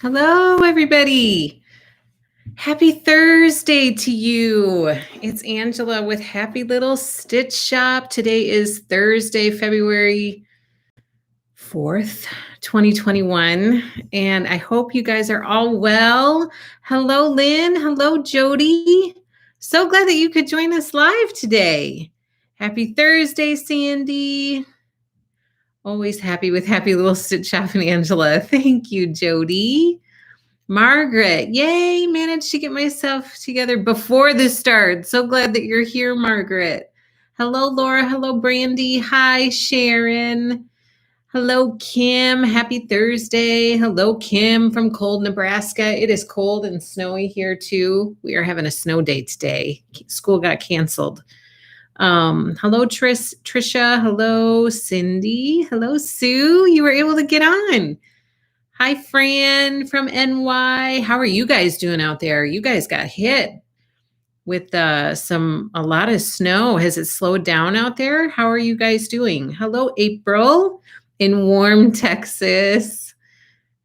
Hello, everybody. Happy Thursday to you. It's Angela with Happy Little Stitch Shop. Today is Thursday, February 4th, 2021. And I hope you guys are all well. Hello, Lynn. Hello, Jody. So glad that you could join us live today. Happy Thursday, Sandy. Always happy with Happy Little Stitch Shop and Angela. Thank you, Jody. Margaret, yay, managed to get myself together before this starts. So glad that you're here, Margaret. Hello, Laura. Hello, Brandy. Hi, Sharon. Hello, Kim. Happy Thursday. Hello, Kim from cold Nebraska. It is cold and snowy here, too. We are having a snow day today. School got canceled. Hello, Trisha. Hello, Cindy. Hello, Sue. You were able to get on. Hi, Fran from NY. How are you guys doing out there? You guys got hit with a lot of snow. Has it slowed down out there? How are you guys doing? Hello, April in warm Texas.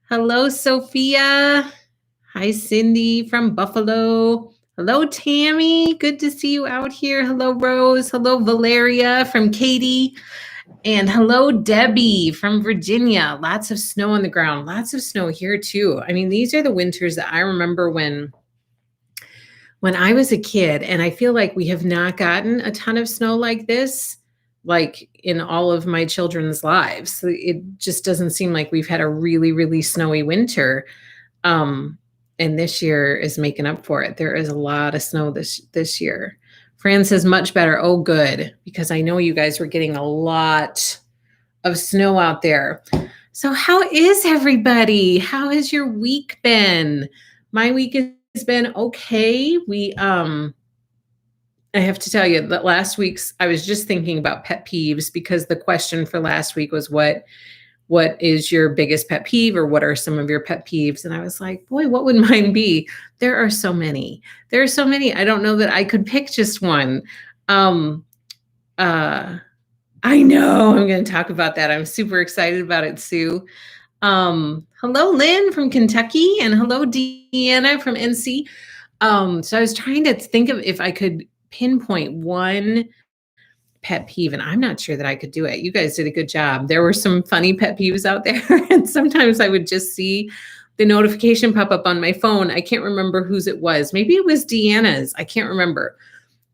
Hello, Sophia. Hi, Cindy from Buffalo. Hello, Tammy. Good to see you out here. Hello, Rose. Hello, Valeria from Katy. And hello, Debbie from Virginia. Lots of snow on the ground. Lots of snow here too. I mean, these are the winters that I remember when I was a kid, and I feel like we have not gotten a ton of snow like this, like in all of my children's lives. It just doesn't seem like we've had a really, really snowy winter. And this year is making up for it. There is a lot of snow this year. Fran says much better. Oh, good, because I know you guys were getting a lot of snow out there. So how is everybody? How has your week been? My week has been okay. I have to tell you that last week's, I was just thinking about pet peeves because the question for last week was what is your biggest pet peeve, or what are some of your pet peeves? And I was like, boy, what would mine be? There are so many. I don't know that I could pick just one. I know I'm going to talk about that. I'm super excited about it, Sue. Hello, Lynn from Kentucky, and hello, Deanna from NC. So I was trying to think of if I could pinpoint one pet peeve, and I'm not sure that I could do it. You guys did a good job. There were some funny pet peeves out there, and sometimes I would just see the notification pop up on my phone. I can't remember whose it was. Maybe it was Deanna's. I can't remember.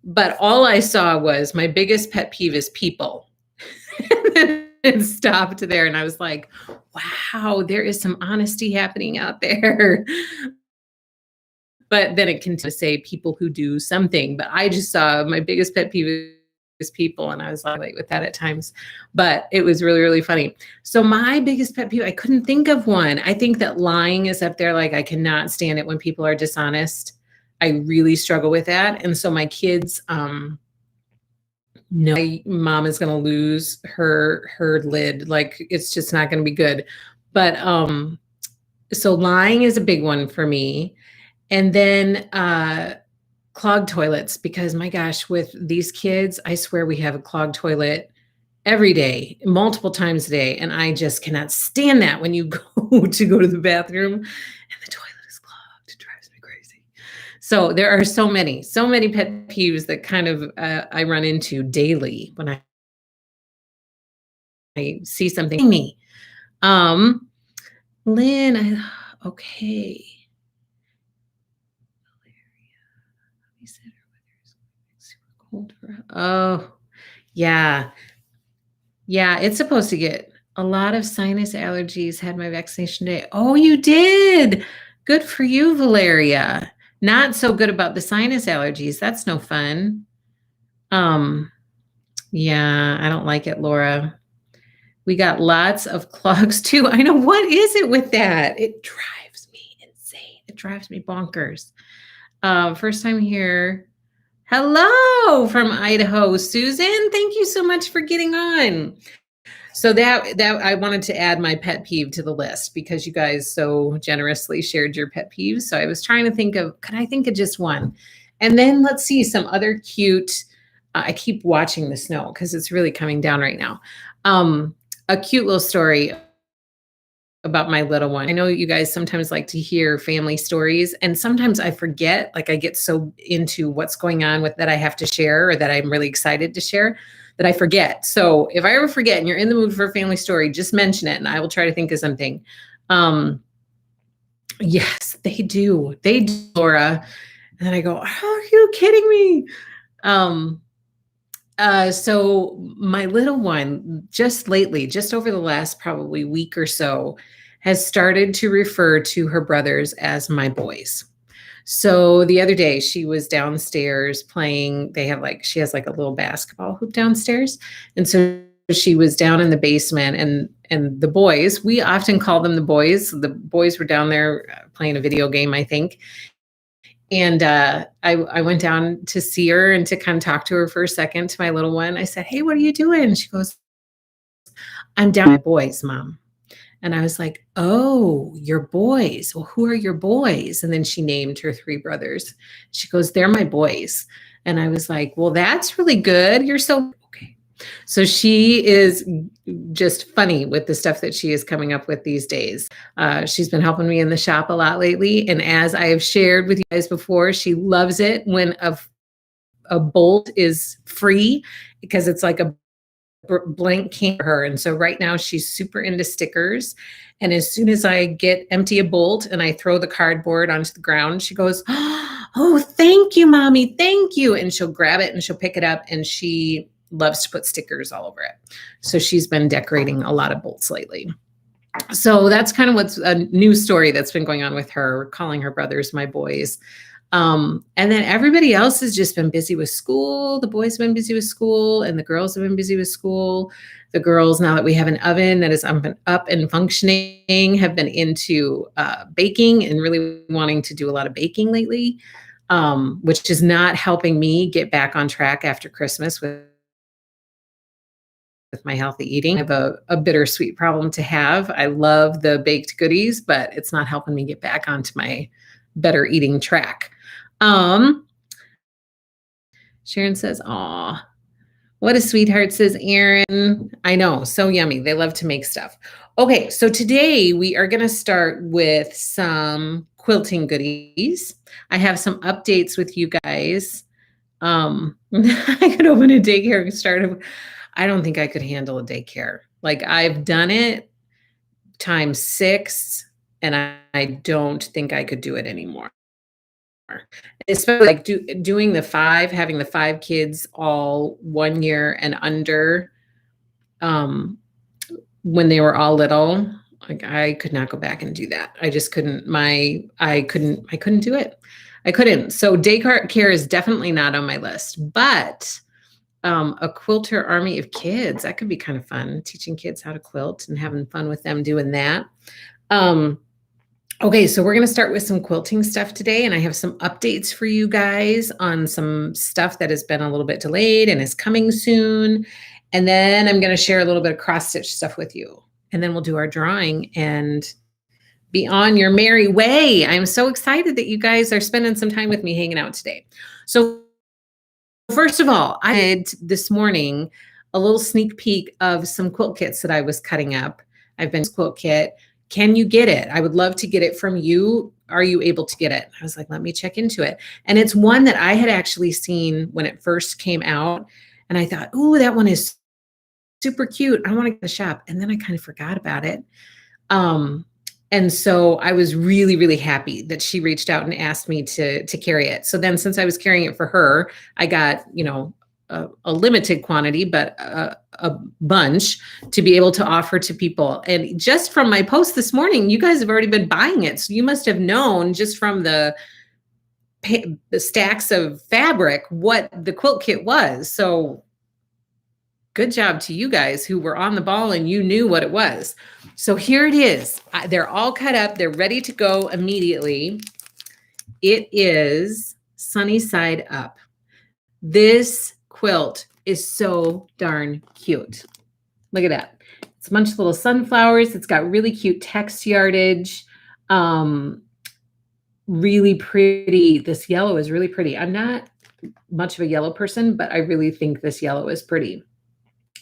But all I saw was my biggest pet peeve is people. And then it stopped there, and I was like, wow, there is some honesty happening out there. But then it continued to say people who do something. But I just saw my biggest pet peeve people, and I was like with that at times, but it was really, really funny. So my biggest pet peeve, I couldn't think of one. I think that lying is up there. Like, I cannot stand it when people are dishonest. I really struggle with that. And so my kids know my mom is going to lose her lid. Like, it's just not going to be good. But so lying is a big one for me. And then clogged toilets, because my gosh, with these kids, I swear we have a clogged toilet every day, multiple times a day. And I just cannot stand that when you go to the bathroom and the toilet is clogged. It drives me crazy. So there are so many pet peeves that kind of I run into daily when I see something. Me. Lynn, okay. Oh, yeah. Yeah, it's supposed to get a lot of sinus allergies. Had my vaccination day. Oh, you did. Good for you, Valeria. Not so good about the sinus allergies. That's no fun. Yeah, I don't like it, Laura. We got lots of clogs too. I know. What is it with that? It drives me insane. It drives me bonkers. First time here. Hello from Idaho, Susan. Thank you so much for getting on. So that I wanted to add my pet peeve to the list because you guys so generously shared your pet peeves. So I was trying to think of, could I think of just one? And then let's see some other cute, I keep watching the snow because it's really coming down right now. A cute little story about my little one. I know you guys sometimes like to hear family stories, and sometimes I forget, like I get so into what's going on with that I have to share or that I'm really excited to share that I forget. So if I ever forget and you're in the mood for a family story, just mention it and I will try to think of something. Yes, they do. They do, Laura. And then I go, "Are you kidding me?" So my little one just lately, just over the last probably week or so, has started to refer to her brothers as my boys. So the other day she was downstairs playing. She has like a little basketball hoop downstairs. And so she was down in the basement and the boys, we often call them the boys. The boys were down there playing a video game, I think. And I went down to see her and to kind of talk to her for a second, to my little one. I said, "Hey, what are you doing?" She goes, "I'm down with my boys, Mom." And I was like, "Oh, your boys. Well, who are your boys?" And then she named her three brothers. She goes, "They're my boys." And I was like, "Well, that's really good. You're so okay." So she is just funny with the stuff that she is coming up with these days. She's been helping me in the shop a lot lately. And as I have shared with you guys before, she loves it when a bolt is free because it's like a blank canvas for her. And so right now she's super into stickers. And as soon as I empty a bolt and I throw the cardboard onto the ground, she goes, "Oh, thank you, Mommy. Thank you." And she'll grab it and she'll pick it up, and she loves to put stickers all over it. So she's been decorating a lot of bolts lately. So that's kind of what's a new story that's been going on with her, calling her brothers my boys. And then everybody else has just been busy with school. The boys have been busy with school, and the girls have been busy with school. The girls, now that we have an oven that is up and functioning, have been into baking and really wanting to do a lot of baking lately, which is not helping me get back on track after Christmas with my healthy eating. I have a bittersweet problem to have. I love the baked goodies, but it's not helping me get back onto my better eating track. Sharon says, "Aw, what a sweetheart," says Aaron. I know, so yummy. They love to make stuff. Okay, so today we are going to start with some quilting goodies. I have some updates with you guys. I could open a daycare and start. I don't think I could handle a daycare. Like, I've done it times 6, and I don't think I could do it anymore. Especially like doing having the 5 kids all 1 year and under, when they were all little. Like, I could not go back and do that. I just couldn't. I couldn't do it. I couldn't. So daycare is definitely not on my list, but a quilter army of kids, that could be kind of fun, teaching kids how to quilt and having fun with them doing that. Okay, so we're going to start with some quilting stuff today, and I have some updates for you guys on some stuff that has been a little bit delayed and is coming soon. And then I'm going to share a little bit of cross-stitch stuff with you. And then we'll do our drawing and be on your merry way. I'm so excited that you guys are spending some time with me hanging out today. So first of all, I did this morning a little sneak peek of some quilt kits that I was cutting up. I've been quilt kit. Can you get it? I would love to get it from you. Are you able to get it? I was like, let me check into it. And it's one that I had actually seen when it first came out. And I thought, oh, that one is super cute. I want to get the shop. And then I kind of forgot about it. And so I was really, really happy that she reached out and asked me to carry it. So then, since I was carrying it for her, I got, a limited quantity, but a bunch to be able to offer to people. And just from my post this morning, you guys have already been buying it. So you must have known just from the stacks of fabric what the quilt kit was. So good job to you guys who were on the ball and you knew what it was. So here it is. They're all cut up. They're ready to go immediately. It is Sunny Side Up. This quilt is so darn cute. Look at that. It's a bunch of little sunflowers. It's got really cute text yardage. Really pretty. This yellow is really pretty. I'm not much of a yellow person, but I really think this yellow is pretty.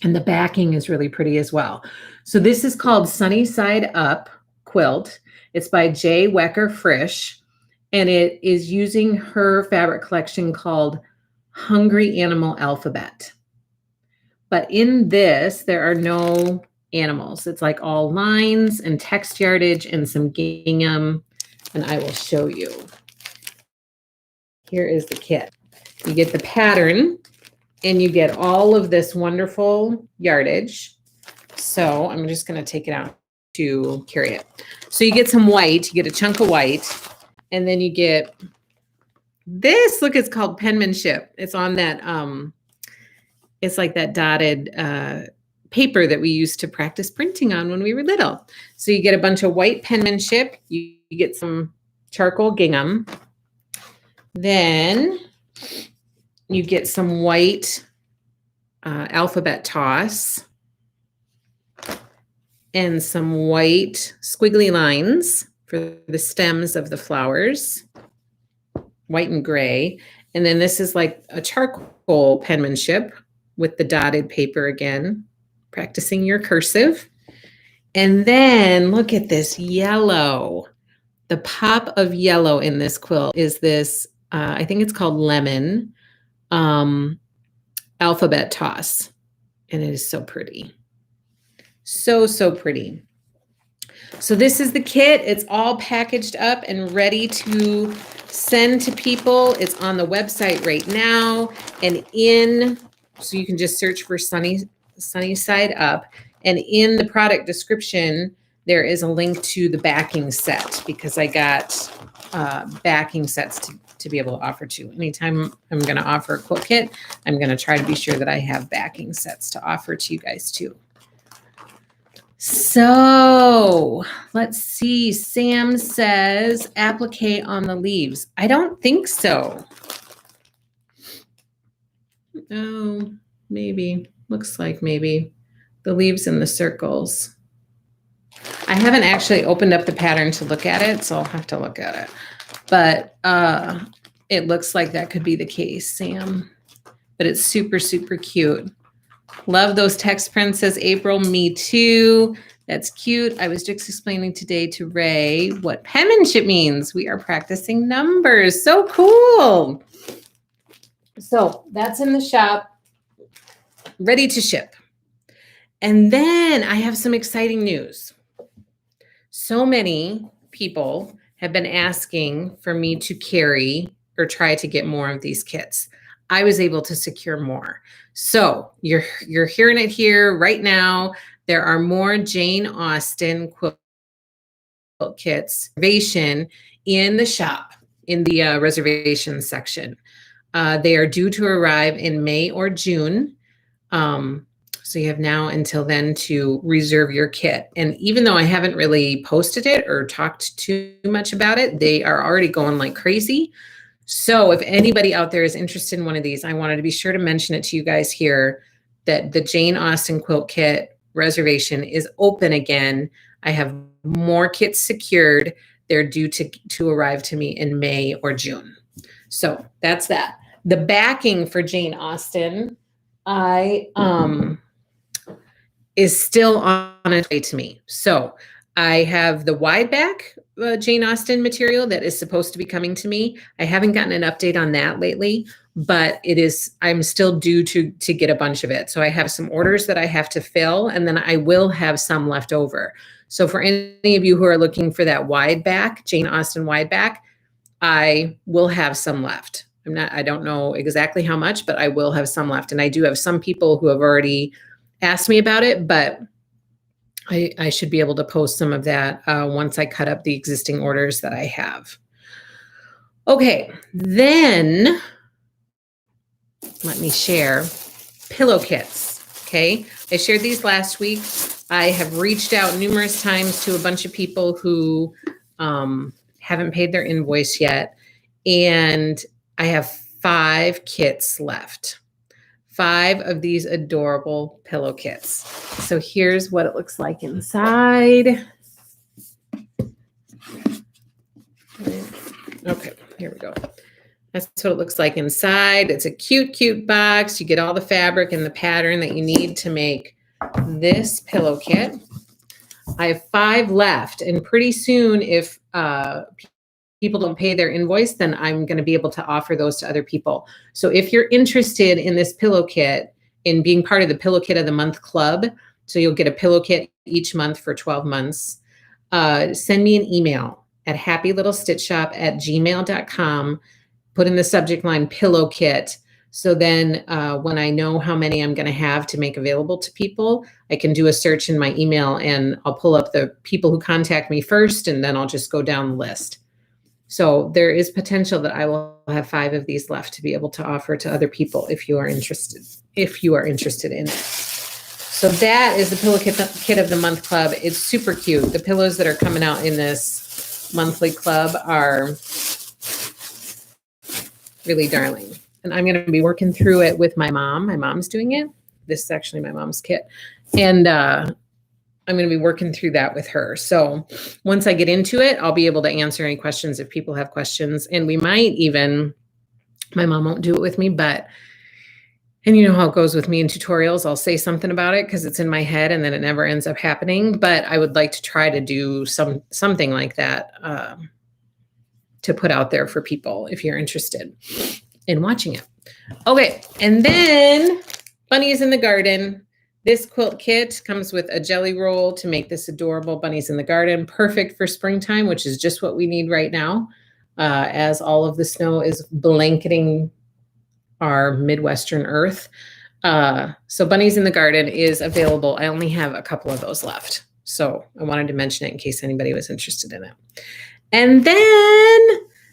And the backing is really pretty as well. So this is called Sunny Side Up. quilt. It's by J. Wecker Frisch, and it is using her fabric collection called Hungry Animal Alphabet. But in this, there are no animals. It's like all lines and text yardage and some gingham, and I will show you. Here is the kit. You get the pattern, and you get all of this wonderful yardage. So I'm just going to take it out to carry it. So you get some white, you get a chunk of white, and then you get this. Look, it's called penmanship. It's on that, it's like that dotted paper that we used to practice printing on when we were little. So you get a bunch of white penmanship, you get some charcoal gingham, then you get some white alphabet toss, and some white squiggly lines for the stems of the flowers, white and gray. And then this is like a charcoal penmanship with the dotted paper again, practicing your cursive. And then look at this yellow. The pop of yellow in this quilt is this, I think it's called lemon alphabet toss. And it is so pretty. So, so pretty. So this is the kit. It's all packaged up and ready to send to people. It's on the website right now. And so you can just search for Sunny Side Up. And in the product description, there is a link to the backing set because I got backing sets to be able to offer to. Anytime I'm going to offer a quilt kit, I'm going to try to be sure that I have backing sets to offer to you guys too. So let's see. Sam says applique on the leaves. I don't think so. Oh, maybe. Looks like maybe the leaves and the circles. I haven't actually opened up the pattern to look at it, so I'll have to look at it. But it looks like that could be the case, Sam. But it's super, super cute. Love those text prints, says April. Me too. That's cute. I was just explaining today to Ray what penmanship means. We are practicing numbers. So cool. So that's in the shop, ready to ship. And then I have some exciting news. So many people have been asking for me to carry or try to get more of these kits. I was able to secure more. So you're hearing it here right now. There are more Jane Austen quilt kits reservation in the shop, in the reservations section. They are due to arrive in May or June. So you have now until then to reserve your kit. And even though I haven't really posted it or talked too much about it, they are already going like crazy. So if anybody out there is interested in one of these, I wanted to be sure to mention it to you guys here that the Jane Austen quilt kit reservation is open again. I have more kits secured. They're due to arrive to me in May or June. So that's that. The backing for Jane Austen, is still on its way to me. So I have the wide back Jane Austen material that is supposed to be coming to me. I haven't gotten an update on that lately, but I'm still due to get a bunch of it. So I have some orders that I have to fill, and then I will have some left over. So for any of you who are looking for that wide back, Jane Austen wide back, I will have some left. I don't know exactly how much, but I will have some left. And I do have some people who have already asked me about it, but I should be able to post some of that once I cut up the existing orders that I have. Okay, then let me share pillow kits. Okay, I shared these last week. I have reached out numerous times to a bunch of people who haven't paid their invoice yet, and I have 5 kits left. 5 of these adorable pillow kits. So here's what it looks like inside. Okay, here we go. That's what it looks like inside. It's a cute, cute box. You get all the fabric and the pattern that you need to make this pillow kit. I have 5 left, and pretty soon, if people don't pay their invoice, then I'm going to be able to offer those to other people. So if you're interested in this pillow kit, in being part of the Pillow Kit of the Month Club, so you'll get a pillow kit each month for 12 months, send me an email at happylittlestitchshop@gmail.com. Put in the subject line pillow kit. So then when I know how many I'm going to have to make available to people, I can do a search in my email and I'll pull up the people who contact me first, and then I'll just go down the list. So there is potential that I will have 5 of these left to be able to offer to other people if you are interested in it. So that is the Pillow Kit of the Month Club. It's super cute. The pillows that are coming out in this monthly club are really darling. And I'm going to be working through it with my mom. My mom's doing it. This is actually my mom's kit. And I'm going to be working through that with her. So once I get into it, I'll be able to answer any questions if people have questions. And we might even, my mom won't do it with me, but, and you know how it goes with me in tutorials, I'll say something about it because it's in my head and then it never ends up happening. But I would like to try to do something like that to put out there for people if you're interested in watching it. Okay, and then Bunnies in the Garden. This quilt kit comes with a jelly roll to make this adorable Bunnies in the Garden, perfect for springtime, which is just what we need right now, as all of the snow is blanketing our Midwestern earth. So Bunnies in the Garden is available. I only have a couple of those left. So I wanted to mention it in case anybody was interested in it. And then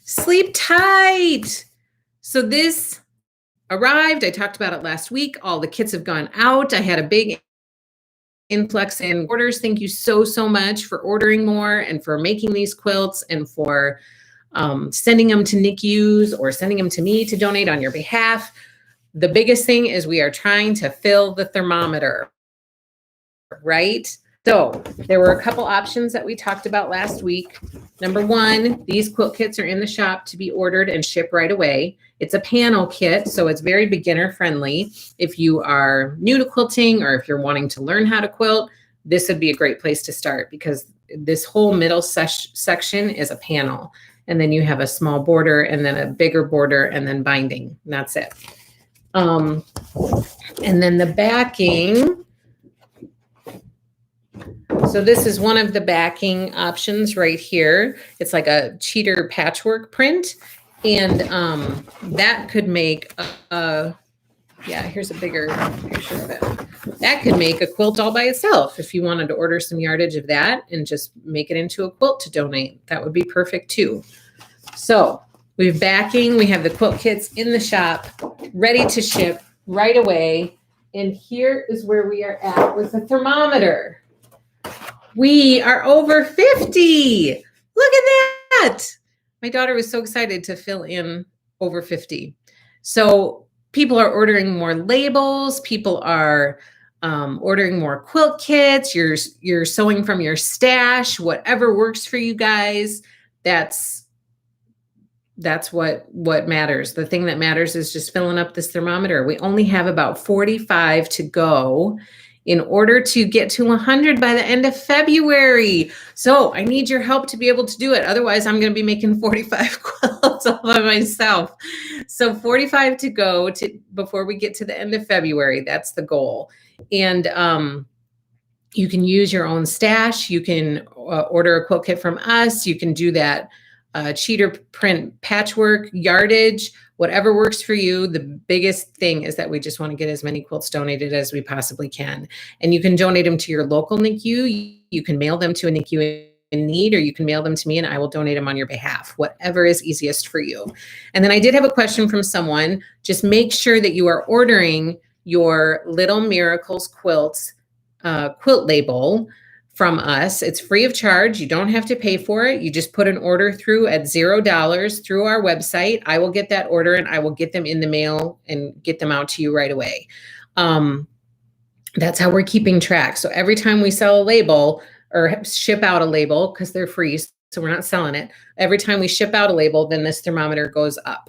Sleep Tight. So this arrived. I talked about it last week. All the kits have gone out. I had a big influx in orders. Thank you so much for ordering more and for making these quilts and for sending them to NICUs or sending them to me to donate on your behalf. The biggest thing is we are trying to fill the thermometer, right? So there were a couple options that we talked about last week. Number one, these quilt kits are in the shop to be ordered and shipped right away. It's a panel kit, so it's very beginner friendly. If you are new to quilting or if you're wanting to learn how to quilt, this would be a great place to start because this whole middle section is a panel. And then you have a small border and then a bigger border and then binding. And that's it. And then the backing. So this is one of the backing options right here. It's like a cheater patchwork print. And that could make yeah, here's a bigger picture of it. That could make a quilt all by itself. If you wanted to order some yardage of that and just make it into a quilt to donate, that would be perfect too. So we have backing, we have the quilt kits in the shop, ready to ship right away. And here is where we are at with the thermometer. We are over 50. Look at that. My daughter was so excited to fill in over 50. So people are ordering more labels. People are ordering more quilt kits. You're sewing from your stash, whatever works for you guys. That's what matters. The thing that matters is just filling up this thermometer. We only have about 45 to go in order to get to 100 by the end of February. So I need your help to be able to do it. Otherwise, I'm going to be making 45 quilts all by myself. So 45 to go before we get to the end of February. That's the goal. And you can use your own stash. You can order a quilt kit from us. You can do that cheater print patchwork, yardage, whatever works for you. The biggest thing is that we just want to get as many quilts donated as we possibly can. And you can donate them to your local NICU. You can mail them to a NICU in need, or you can mail them to me and I will donate them on your behalf, whatever is easiest for you. And then I did have a question from someone. Just make sure that you are ordering your Little Miracles Quilts quilt label from us. It's free of charge. You don't have to pay for it. You just put an order through at $0 through our website. I will get that order and I will get them in the mail and get them out to you right away. That's how we're keeping track. So every time we sell a label or ship out a label, because they're free, so we're not selling it. Every time we ship out a label, then this thermometer goes up.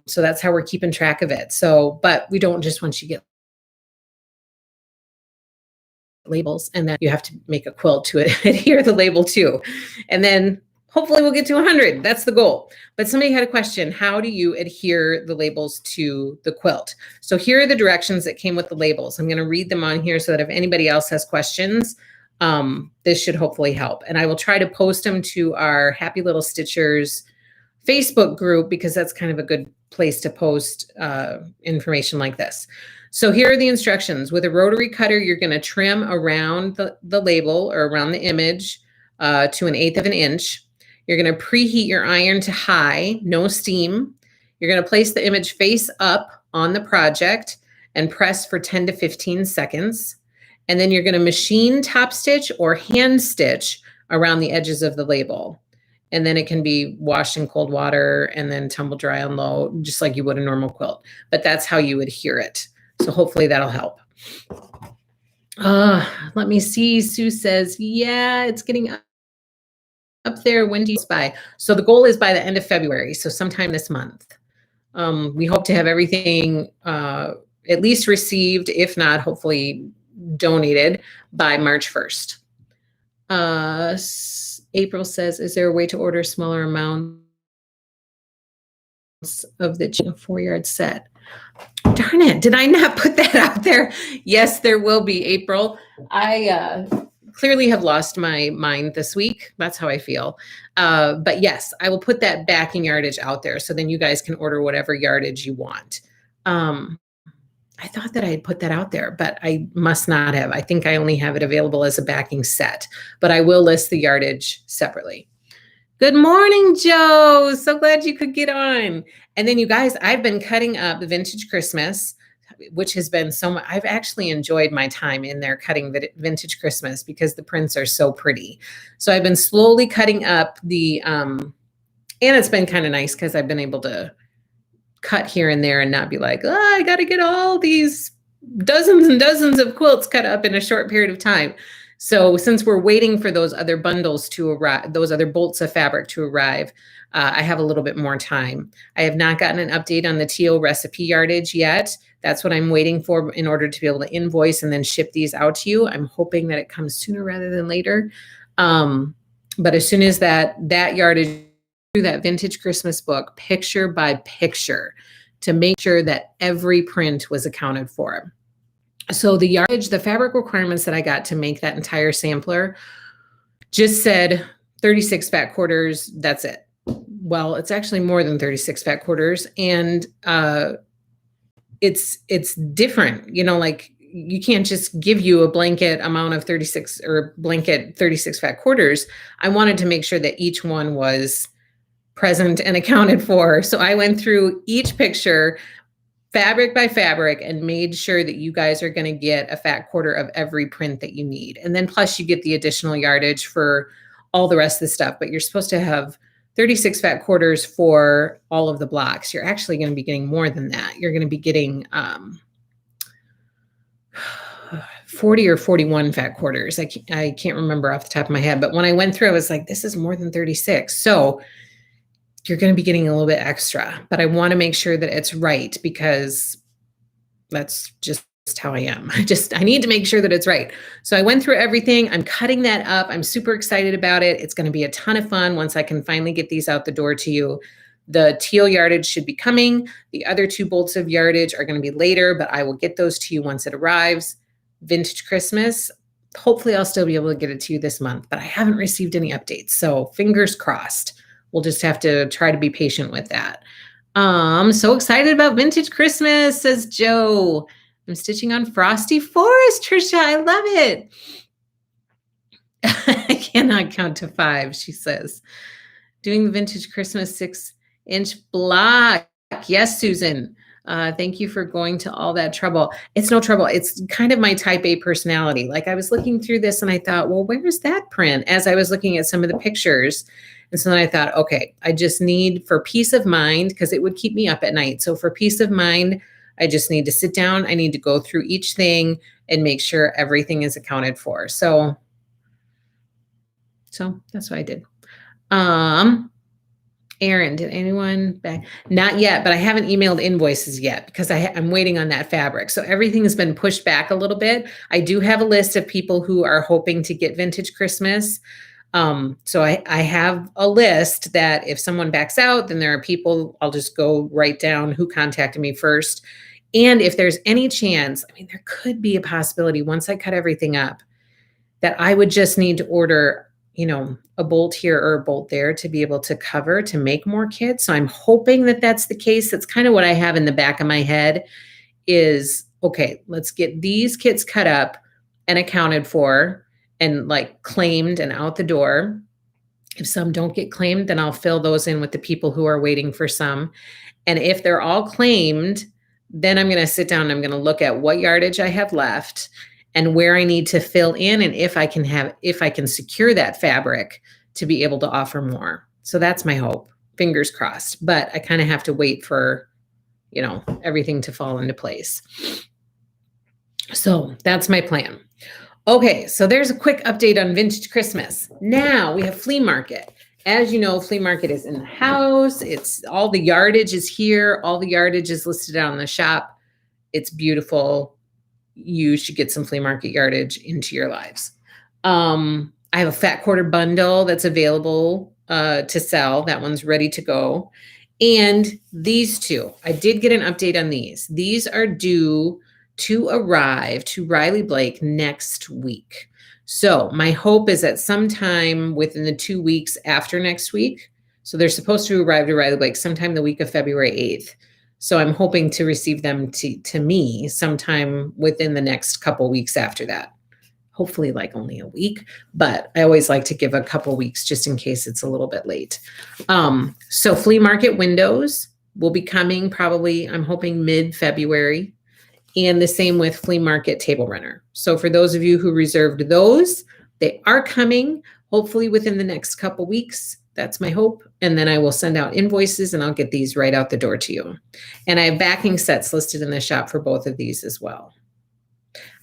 So that's how we're keeping track of it. So, but we don't just want you to get labels, and then you have to make a quilt to adhere the label to. And then hopefully we'll get to 100. That's the goal. But somebody had a question, how do you adhere the labels to the quilt? So here are the directions that came with the labels. I'm going to read them on here so that if anybody else has questions, this should hopefully help. And I will try to post them to our Happy Little Stitchers Facebook group, because that's kind of a good place to post information like this. So here are the instructions. With a rotary cutter, you're going to trim around the label or around the image to 1/8 of an inch. You're going to preheat your iron to high, no steam. You're going to place the image face up on the project and press for 10 to 15 seconds. And then you're going to machine top stitch or hand stitch around the edges of the label. And then it can be washed in cold water and then tumble dry on low, just like you would a normal quilt. But that's how you adhere it. So hopefully that'll help. Let me see. Sue says, yeah, it's getting up there. When do you spy? So the goal is by the end of February. So sometime this month. We hope to have everything at least received, if not, hopefully donated by March 1st. April says, is there a way to order smaller amounts of the 4-yard set? Darn it. Did I not put that out there? Yes, there will be, April. I clearly have lost my mind this week. That's how I feel. But yes, I will put that backing yardage out there so then you guys can order whatever yardage you want. I thought that I had put that out there, but I must not have. I think I only have it available as a backing set, but I will list the yardage separately. Good morning, Joe. So glad you could get on. And then you guys, I've been cutting up the Vintage Christmas, which has been so much. I've actually enjoyed my time in there cutting Vintage Christmas because the prints are so pretty. So I've been slowly cutting up the, and it's been kind of nice because I've been able to cut here and there and not be like, oh, I got to get all these dozens and dozens of quilts cut up in a short period of time. So since we're waiting for those other bundles to arrive, those other bolts of fabric to arrive, I have a little bit more time. I have not gotten an update on the teal recipe yardage yet. That's what I'm waiting for in order to be able to invoice and then ship these out to you. I'm hoping that it comes sooner rather than later. But as soon as that yardage, through that Vintage Christmas book, picture by picture, to make sure that every print was accounted for. So the yardage, the fabric requirements that I got to make that entire sampler just said 36 fat quarters. That's it. Well, it's actually more than 36 fat quarters. And it's different, you know, like you can't just give you a blanket amount of 36 or blanket 36 fat quarters. I wanted to make sure that each one was present and accounted for. So I went through each picture fabric by fabric and made sure that you guys are going to get a fat quarter of every print that you need. And then plus you get the additional yardage for all the rest of the stuff, but you're supposed to have 36 fat quarters for all of the blocks. You're actually going to be getting more than that. You're going to be getting 40 or 41 fat quarters. I can't remember off the top of my head, but when I went through, I was like, this is more than 36. So you're going to be getting a little bit extra, but I want to make sure that it's right because that's just how I am. I need to make sure that it's right. So I went through everything. I'm cutting that up. I'm super excited about it. It's going to be a ton of fun once I can finally get these out the door to you. The teal yardage should be coming. The other 2 bolts of yardage are going to be later, but I will get those to you once it arrives. Vintage Christmas, hopefully I'll still be able to get it to you this month, but I haven't received any updates. So fingers crossed. We'll just have to try to be patient with that. I'm so excited about Vintage Christmas, says Joe. I'm stitching on Frosty Forest, Trisha. I love it. I cannot count to 5, she says. Doing the Vintage Christmas 6-inch block. Yes, Susan. Thank you for going to all that trouble. It's no trouble. It's kind of my type A personality. Like I was looking through this and I thought, well, where's that print? As I was looking at some of the pictures. And so then I thought, okay, I just need for peace of mind, because it would keep me up at night. So for peace of mind, I just need to sit down. I need to go through each thing and make sure everything is accounted for. So that's what I did. Aaron, did anyone back? Not yet, but I haven't emailed invoices yet because I'm waiting on that fabric. So everything has been pushed back a little bit. I do have a list of people who are hoping to get vintage Christmas. So I have a list that if someone backs out, then there are people, I'll just go write down who contacted me first. And if there's any chance, I mean, there could be a possibility once I cut everything up that I would just need to order, a bolt here or a bolt there to be able to cover to make more kits. So I'm hoping that that's the case. That's kind of what I have in the back of my head is, okay, let's get these kits cut up and accounted for and like claimed and out the door. If some don't get claimed, then I'll fill those in with the people who are waiting for some. And if they're all claimed, then I'm going to sit down and I'm going to look at what yardage I have left and where I need to fill in and if I can secure that fabric to be able to offer more. So that's my hope. Fingers crossed. But I kind of have to wait for, everything to fall into place. So that's my plan. Okay, so there's a quick update on Vintage Christmas. Now we have Flea Market. As you know, Flea Market is in the house. It's all the yardage is here. All the yardage is listed out in the shop. It's beautiful. You should get some Flea Market yardage into your lives. I have a fat quarter bundle that's available to sell. That one's ready to go. And these two, I did get an update on these. These are due to arrive to Riley Blake next week. So my hope is that sometime within the 2 weeks after next week, so they're supposed to arrive to Riley Blake sometime the week of February 8th. So I'm hoping to receive them to me sometime within the next couple weeks after that. Hopefully like only a week, but I always like to give a couple weeks just in case it's a little bit late. So Flea Market windows will be coming probably, I'm hoping mid-February. And the same with Flea Market table runner. So for those of you who reserved those, they are coming hopefully within the next couple weeks. That's my hope. And then I will send out invoices and I'll get these right out the door to you. And I have backing sets listed in the shop for both of these as well.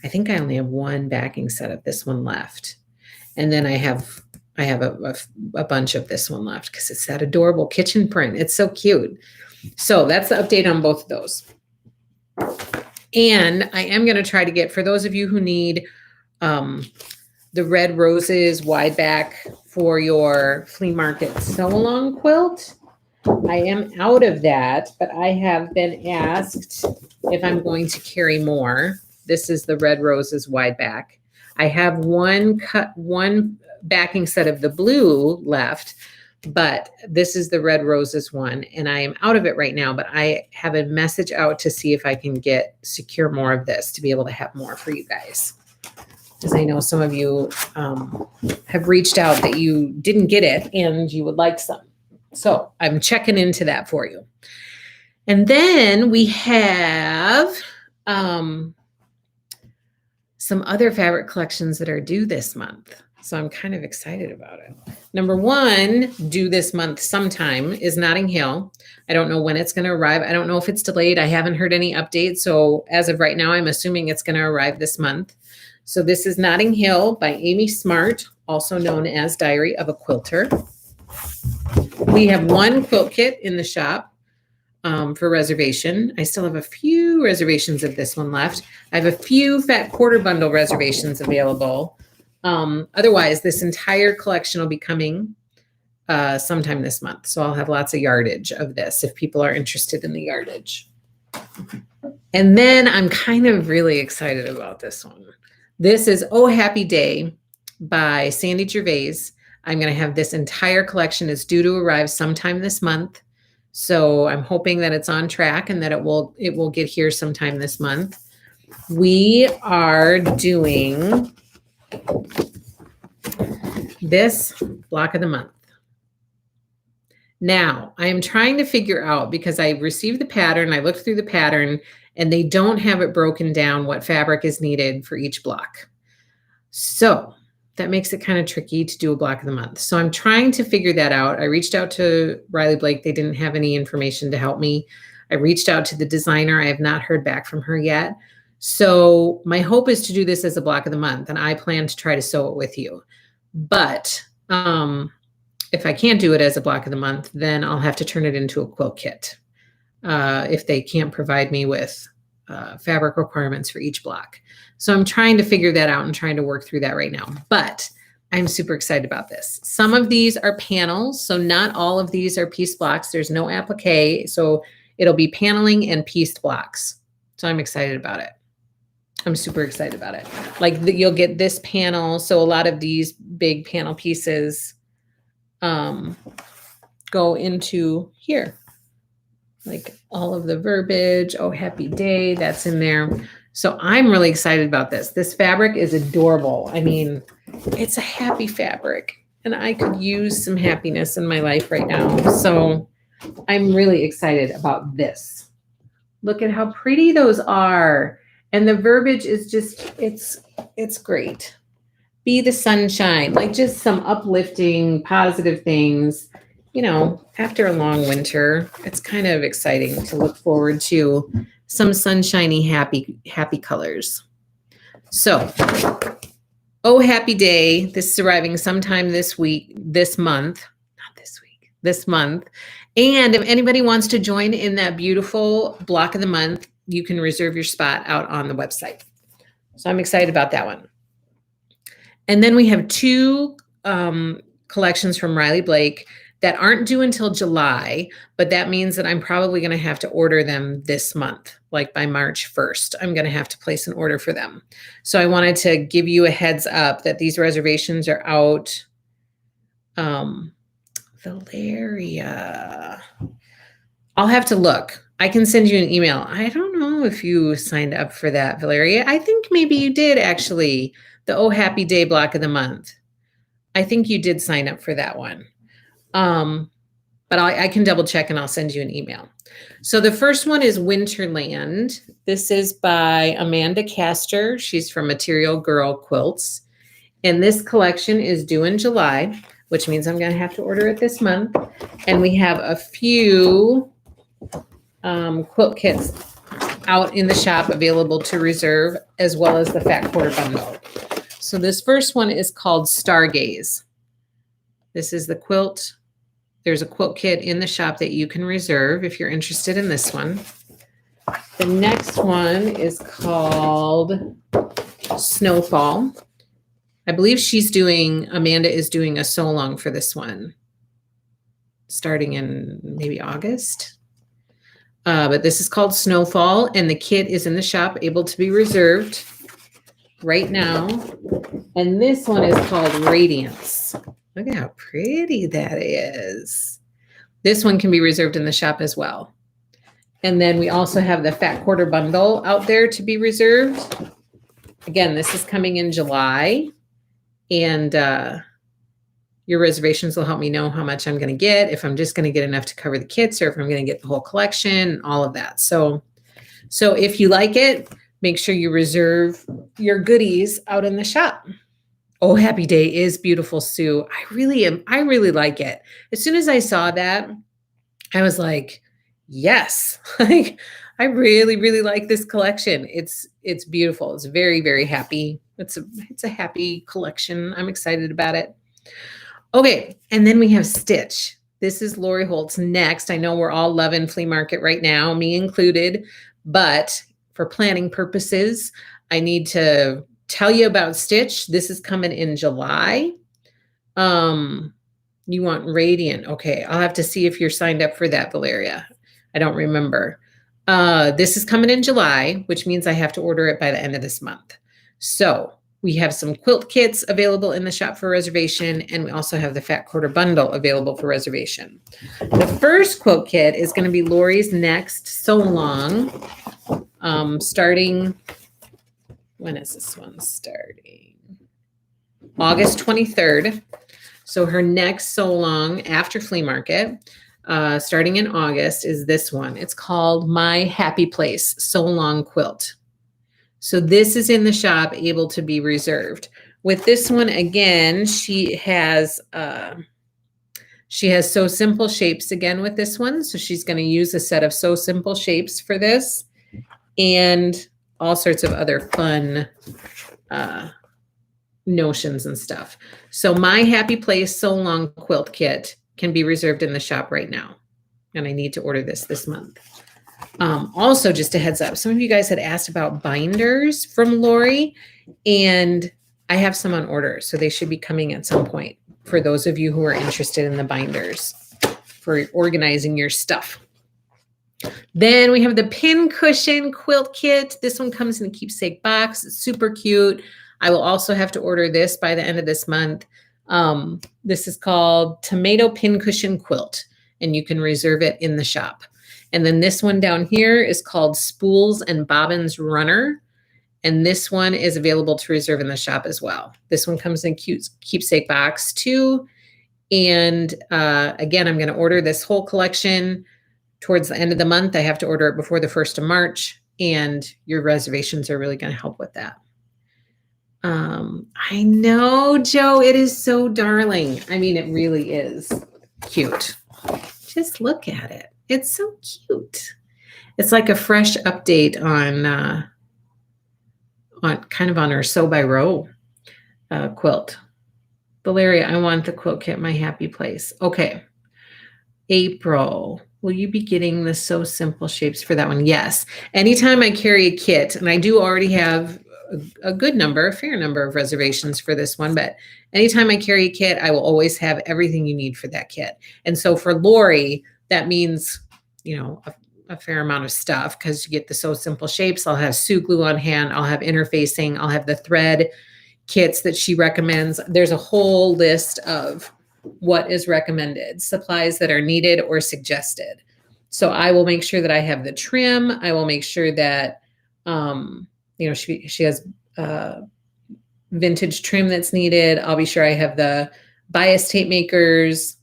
I think I only have one backing set of this one left. And then I have a bunch of this one left because it's that adorable kitchen print. It's so cute. So that's the update on both of those. And I am going to try to get, for those of you who need the red roses wide back for your Flea Market sew-along quilt, I am out of that, but I have been asked if I'm going to carry more. This is the red roses wide back. I have one backing set of the blue left, but this is the red roses one, and I am out of it right now, but I have a message out to see if I can secure more of this to be able to have more for you guys. Because I know some of you have reached out that you didn't get it and you would like some. So I'm checking into that for you. And then we have some other fabric collections that are due this month. So I'm kind of excited about it. Number one, due this month sometime, is Notting Hill. I don't know when it's going to arrive. I don't know if it's delayed. I haven't heard any updates. So as of right now, I'm assuming it's going to arrive this month. So this is Notting Hill by Amy Smart, also known as Diary of a Quilter. We have one quilt kit in the shop for reservation. I still have a few reservations of this one left. I have a few fat quarter bundle reservations available. Otherwise, this entire collection will be coming sometime this month. So I'll have lots of yardage of this if people are interested in the yardage. And then I'm kind of really excited about this one. This is Oh Happy Day by Sandy Gervais. I'm going to have this entire collection is due to arrive sometime this month. So I'm hoping that it's on track and that it will get here sometime this month. We are doing this block of the month. Now, I am trying to figure out, because I received the pattern, I looked through the pattern, and they don't have it broken down what fabric is needed for each block. So that makes it kind of tricky to do a block of the month. So I'm trying to figure that out. I reached out to Riley Blake. They didn't have any information to help me. I reached out to the designer. I have not heard back from her yet. So my hope is to do this as a block of the month, and I plan to try to sew it with you. But if I can't do it as a block of the month, then I'll have to turn it into a quilt kit if they can't provide me with fabric requirements for each block. So I'm trying to figure that out and trying to work through that right now. But I'm super excited about this. Some of these are panels, so not all of these are piece blocks. There's no applique, so it'll be paneling and pieced blocks. So I'm excited about it. I'm super excited about it. Like you'll get this panel. So a lot of these big panel pieces go into here. Like all of the verbiage, oh, happy day, that's in there. So I'm really excited about this. This fabric is adorable. I mean, it's a happy fabric and I could use some happiness in my life right now. So I'm really excited about this. Look at how pretty those are. And the verbiage is just, it's great. Be the sunshine, like just some uplifting, positive things. You know, after a long winter, it's kind of exciting to look forward to some sunshiny, happy colors. So, oh, happy day. This is arriving sometime this month. And if anybody wants to join in that beautiful block of the month, you can reserve your spot out on the website. So I'm excited about that one. And then we have two collections from Riley Blake that aren't due until July, but that means that I'm probably going to have to order them this month, like by March 1st. I'm going to have to place an order for them. So I wanted to give you a heads up that these reservations are out. Valeria, I'll have to look. I can send you an email. I don't know if you signed up for that, Valeria. I think maybe you did actually. The Oh Happy Day block of the month. I think you did sign up for that one. But I can double check and I'll send you an email. So the first one is Winterland. This is by Amanda Castor. She's from Material Girl Quilts. And this collection is due in July, which means I'm going to have to order it this month. And we have a few quilt kits out in the shop available to reserve, as well as the Fat Quarter Bundle. So this first one is called Stargaze. This is the quilt. There's a quilt kit in the shop that you can reserve if you're interested in this one. The next one is called Snowfall. I believe Amanda is doing a sew along for this one, starting in maybe August. But this is called Snowfall, and the kit is in the shop, able to be reserved right now. And this one is called Radiance. Look at how pretty that is. This one can be reserved in the shop as well. And then we also have the Fat Quarter Bundle out there to be reserved. Again, this is coming in July. And your reservations will help me know how much I'm going to get, if I'm just going to get enough to cover the kits or if I'm going to get the whole collection, all of that. So if you like it, make sure you reserve your goodies out in the shop. Oh, Happy Day is beautiful, Sue. I really like it. As soon as I saw that, I was like, yes, like I really like this collection. It's beautiful. It's very, very happy. It's a happy collection. I'm excited about it. Okay, and then we have Stitch. This is Lori Holt's next. I know we're all loving Flea Market right now, me included, but for planning purposes, I need to tell you about Stitch. This is coming in July. You want Radiant. Okay, I'll have to see if you're signed up for that, Valeria. I don't remember. This is coming in July, which means I have to order it by the end of this month. So we have some quilt kits available in the shop for reservation, and we also have the Fat Quarter Bundle available for reservation. The first quilt kit is going to be Lori's next sew along, starting, when is this one starting? August 23rd. So her next sew along after Flea Market, starting in August, is this one. It's called My Happy Place Sew Along Quilt. So this is in the shop, able to be reserved. With this one, again, she has Sew Simple shapes again with this one. So she's going to use a set of Sew Simple shapes for this, and all sorts of other fun notions and stuff. So my Happy Place So Long quilt kit can be reserved in the shop right now. And I need to order this month. Also, just a heads up, some of you guys had asked about binders from Lori, and I have some on order, so they should be coming at some point for those of you who are interested in the binders for organizing your stuff. Then we have the pin cushion quilt kit. This one comes in a keepsake box. It's super cute. I will also have to order this by the end of this month. This is called Tomato Pin Cushion Quilt, and you can reserve it in the shop. And then this one down here is called Spools and Bobbins Runner. And this one is available to reserve in the shop as well. This one comes in a cute keepsake box too. And again, I'm going to order this whole collection towards the end of the month. I have to order it before the 1st of March. And your reservations are really going to help with that. I know, Joe, it is so darling. I mean, it really is cute. Just look at it. It's so cute. It's like a fresh update on kind of on our sew by row quilt. Valeria, I want the quilt kit, My Happy Place. Okay. April, will you be getting the So Simple shapes for that one? Yes. Anytime I carry a kit, and I do already have a fair number of reservations for this one, but anytime I carry a kit, I will always have everything you need for that kit. And so for Lori, that means, a fair amount of stuff, because you get the So Simple shapes. I'll have suit glue on hand. I'll have interfacing. I'll have the thread kits that she recommends. There's a whole list of what is recommended, supplies that are needed or suggested. So I will make sure that I have the trim. I will make sure that, she has vintage trim that's needed. I'll be sure I have the bias tape makers,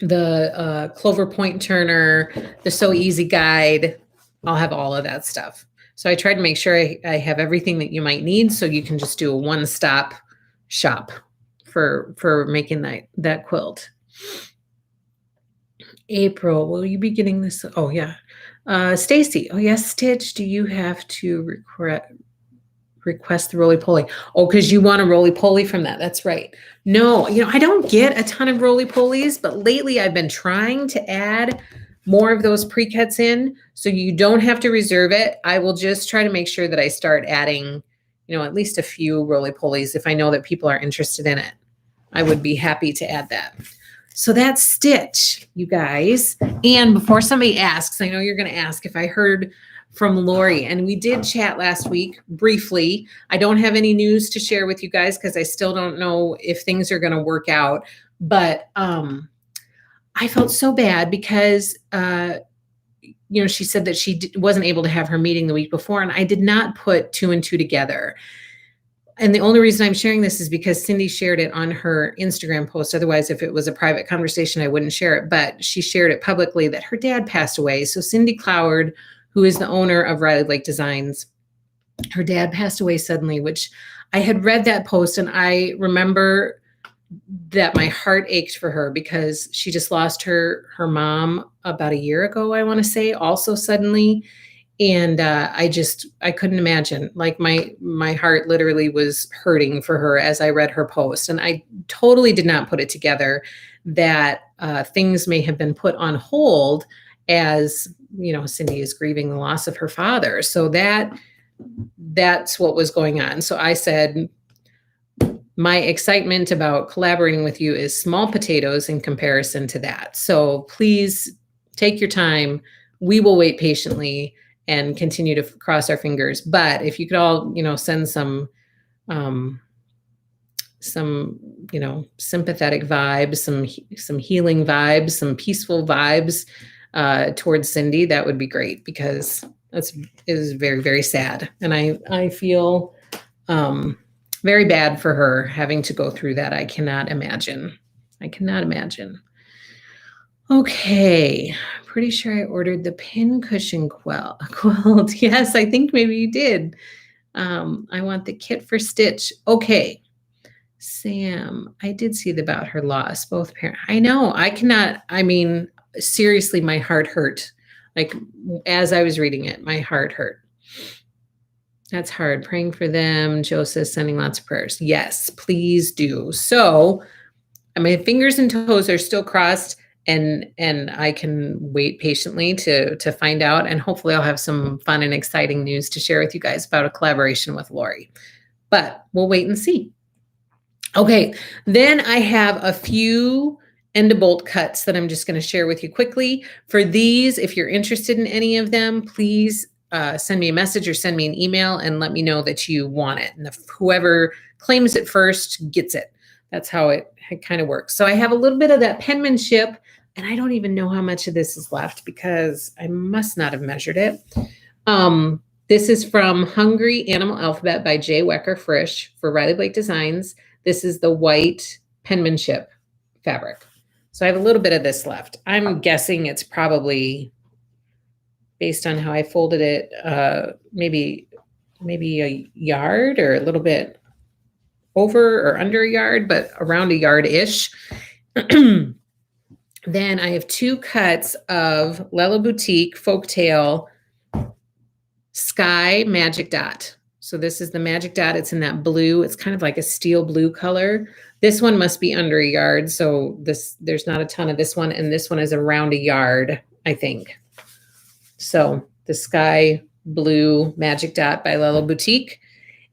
the Clover Point turner, the So Easy guide. I'll have all of that stuff. So I tried to make sure I have everything that you might need, so you can just do a one-stop shop for making that quilt. April, will you be getting this? Oh yeah. Stacy, oh yes, Stitch, do you have to request the roly-poly? Oh, because you want a roly-poly from that. That's right. No, I don't get a ton of roly-polies, but lately I've been trying to add more of those pre-cuts in, so you don't have to reserve it. I will just try to make sure that I start adding, at least a few roly-polies if I know that people are interested in it. I would be happy to add that. So that's Stitch, you guys. And before somebody asks, I know you're going to ask if I heard from Lori, and we did chat last week briefly. I don't have any news to share with you guys because I still don't know if things are going to work out. But I felt so bad because, she said that she wasn't able to have her meeting the week before, and I did not put 2 and 2 together. And the only reason I'm sharing this is because Cindy shared it on her Instagram post. Otherwise, if it was a private conversation, I wouldn't share it. But she shared it publicly that her dad passed away. So Cindy Cloward, who is the owner of Riley Lake Designs, her dad passed away suddenly, which I had read that post, and I remember that my heart ached for her because she just lost her mom about a year ago, I want to say, also suddenly. And I couldn't imagine, like my heart literally was hurting for her as I read her post. And I totally did not put it together that things may have been put on hold as, Cindy is grieving the loss of her father. So that's what was going on. So I said, my excitement about collaborating with you is small potatoes in comparison to that. So please take your time. We will wait patiently and continue to cross our fingers. But if you could all, send some sympathetic vibes, some healing vibes, some peaceful vibes towards Cindy, that would be great, because it is very, very sad. And I feel very bad for her having to go through that. I cannot imagine. Okay, pretty sure I ordered the pin cushion quilt. Yes, I think maybe you did. I want the kit for Stitch. Okay, Sam, I did see about her loss, both parents. I know, seriously, my heart hurt. Like, as I was reading it, my heart hurt. That's hard. Praying for them. Joe says sending lots of prayers. Yes, please do. So my fingers and toes are still crossed, and I can wait patiently to find out. And hopefully I'll have some fun and exciting news to share with you guys about a collaboration with Lori. But we'll wait and see. Okay, then I have a few end to bolt cuts that I'm just going to share with you quickly. For these, if you're interested in any of them, please send me a message or send me an email and let me know that you want it. And whoever claims it first gets it. That's how it kind of works. So I have a little bit of that penmanship, and I don't even know how much of this is left because I must not have measured it. This is from Hungry Animal Alphabet by Jay Wecker Frisch for Riley Blake Designs. This is the white penmanship fabric. So I have a little bit of this left. I'm guessing it's probably, based on how I folded it, maybe a yard or a little bit over or under a yard, but around a yard-ish. Then I have 2 cuts of Lella Boutique Folktale Sky Magic Dot. So this is the magic dot. It's in that blue. It's kind of like a steel blue color. This one must be under a yard. So there's not a ton of this one. And this one is around a yard, I think. So the sky blue magic dot by Lella Boutique.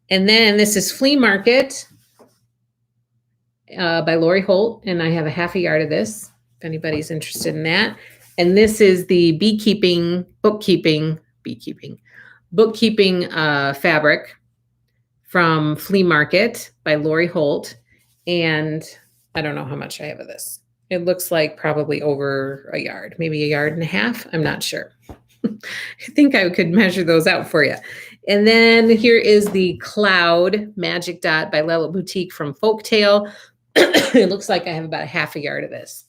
And then this is Flea Market by Lori Holt. And I have a half a yard of this, if anybody's interested in that. And this is the bookkeeping fabric from Flea Market by Lori Holt. And I don't know how much I have of this. It looks like probably over a yard, maybe a yard and a half. I'm not sure. I think I could measure those out for you. And then here is the Cloud Magic Dot by Lella Boutique from Folktale. It looks like I have about a half a yard of this.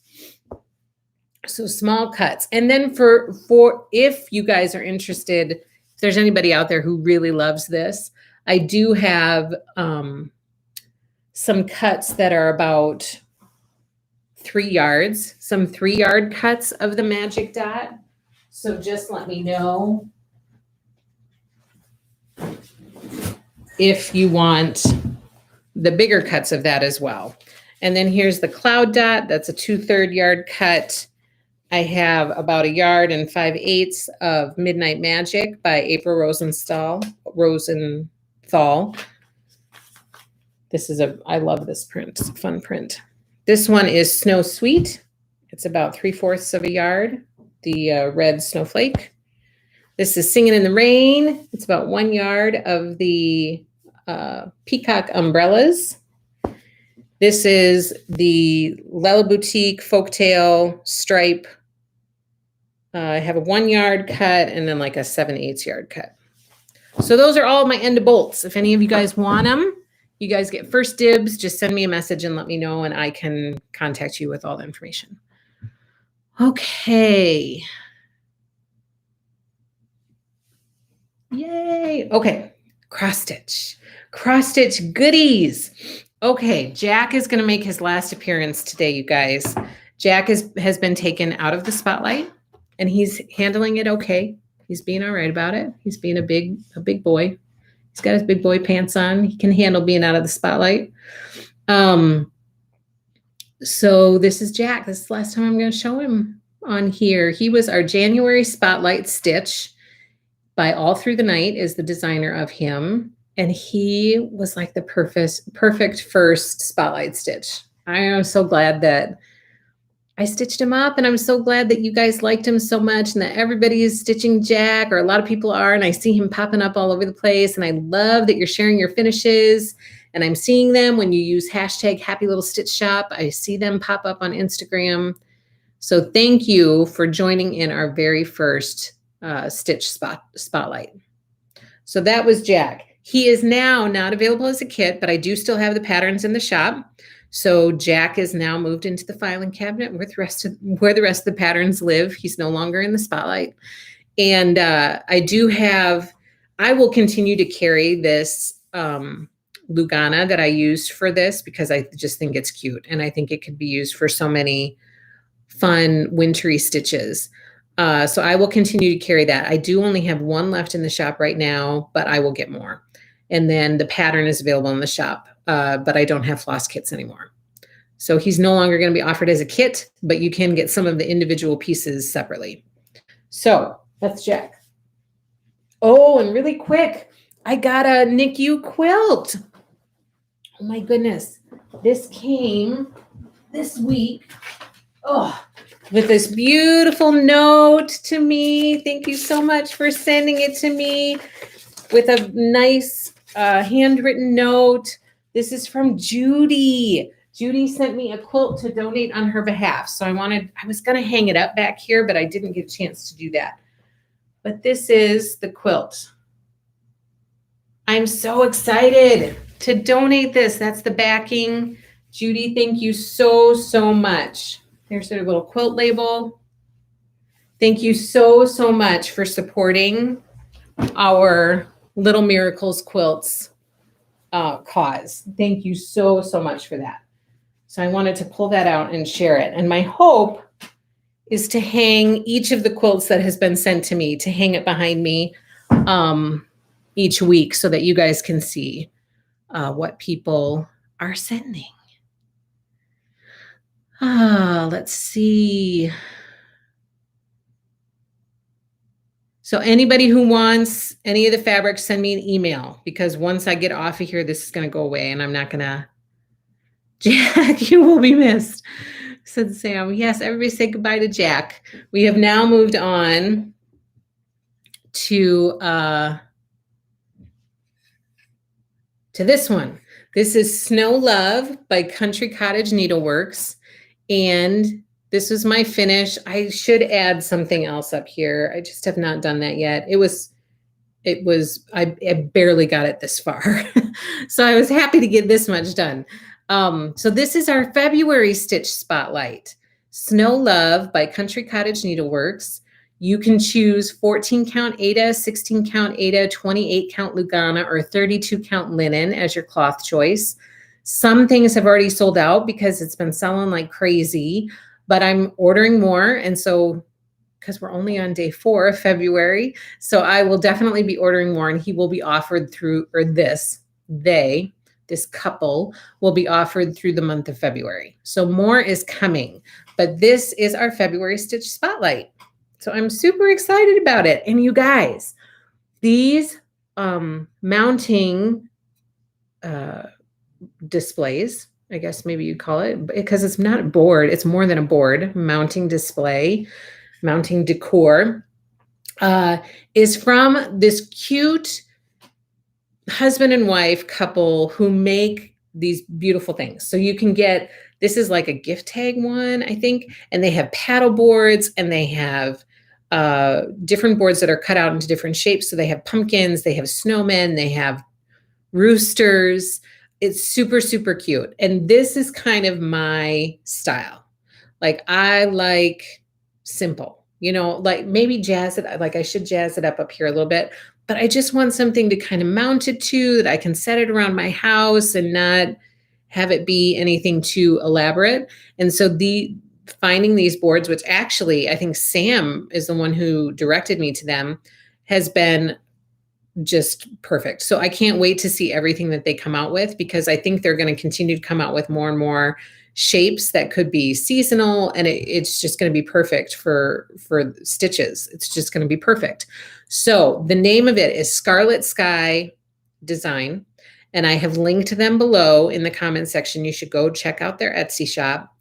So small cuts. And then for if you guys are interested, if there's anybody out there who really loves this, I do have some cuts that are about 3 yards, some 3-yard cuts of the magic dot. So just let me know if you want the bigger cuts of that as well. And then here's the cloud dot. That's a 2/3 yard cut. I have about 1 yard and 5/8 of Midnight Magic by April Rosenthal. I love this print. It's a fun print. This one is Snow Sweet. It's about 3/4 of a yard. The red snowflake. This is Singing in the Rain. It's about 1 yard of the peacock umbrellas. This is the Lella Boutique Folktale stripe. I have a 1 yard cut and then like a 7/8 yard cut. So those are all my end of bolts. If any of you guys want them, you guys get first dibs. Just send me a message and let me know, and I can contact you with all the information. Okay. Yay. Okay. Cross stitch goodies. Okay. Jack is going to make his last appearance today, you guys. Jack has been taken out of the spotlight and he's handling it okay. He's being all right about it. He's being a big boy. He's got his big boy pants on. He can handle being out of the spotlight. So this is Jack. This is the last time I'm going to show him on here. He was our January spotlight stitch by All Through the Night is the designer of him. And he was like the perfect first spotlight stitch. I am so glad that I stitched him up, and I'm so glad that you guys liked him so much and that everybody is stitching Jack, or a lot of people are, and I see him popping up all over the place. And I love that you're sharing your finishes, and I'm seeing them when you use hashtag Happy Little Stitch Shop. I see them pop up on Instagram. So thank you for joining in our very first stitch spotlight. So that was Jack. He is now not available as a kit, but I do still have the patterns in the shop. So Jack is now moved into the filing cabinet where the rest of the patterns live. He's no longer in the spotlight. And I will continue to carry this Lugana that I used for this because I just think it's cute. And I think it could be used for so many fun wintry stitches. So I will continue to carry that. I do only have one left in the shop right now, but I will get more. And then the pattern is available in the shop, but I don't have floss kits anymore. So he's no longer going to be offered as a kit, but you can get some of the individual pieces separately. So that's Jack. Oh, and really quick, I got a NICU quilt. Oh my goodness. This came this week. Oh, with this beautiful note to me. Thank you so much for sending it to me with a nice handwritten note. This is from Judy. Judy sent me a quilt to donate on her behalf. So I was going to hang it up back here, but I didn't get a chance to do that. But this is the quilt. I'm so excited to donate this. That's the backing. Judy, thank you so, so much. There's their little quilt label. Thank you so, so much for supporting our Little Miracles Quilts cause. Thank you so, so much for that. So I wanted to pull that out and share it. And my hope is to hang each of the quilts that has been sent to me, to hang it behind me each week so that you guys can see what people are sending. Let's see. So anybody who wants any of the fabrics, send me an email, because once I get off of here, this is going to go away and I'm not going to. Jack, you will be missed, said Sam. Yes, everybody say goodbye to Jack. We have now moved on to this one. This is Snow Love by Country Cottage Needleworks. And this was my finish. I should add something else up here. I just have not done that yet. I barely got it this far. So I was happy to get this much done. So this is our February stitch spotlight. Snow Love by Country Cottage Needleworks. You can choose 14 count Aida, 16 count Aida, 28 count Lugana, or 32 count linen as your cloth choice. Some things have already sold out because it's been selling like crazy, but I'm ordering more. And so, because we're only on day 4 of February, so I will definitely be ordering more, and he will be offered through, or this couple will be offered through the month of February. So more is coming, but this is our February stitch spotlight. So I'm super excited about it. And you guys, these mounting displays, I guess maybe you'd call it, because it's not a board, it's more than a board, mounting display, mounting decor, is from this cute husband and wife couple who make these beautiful things. So you can get, this is like a gift tag one, I think, and they have paddle boards, and they have different boards that are cut out into different shapes. So they have pumpkins, they have snowmen, they have roosters. It's super, super cute. And this is kind of my style. Like, I like simple, like maybe jazz it, like I should jazz it up here a little bit, but I just want something to kind of mount it to, that I can set it around my house and not have it be anything too elaborate. And so finding these boards, which actually I think Sam is the one who directed me to them, has been just perfect. So I can't wait to see everything that they come out with, because I think they're going to continue to come out with more and more shapes that could be seasonal, and it's just going to be perfect for stitches. It's just going to be perfect. So the name of it is Scarlet Sky Design, and I have linked them below in the comment section. You should go check out their Etsy shop.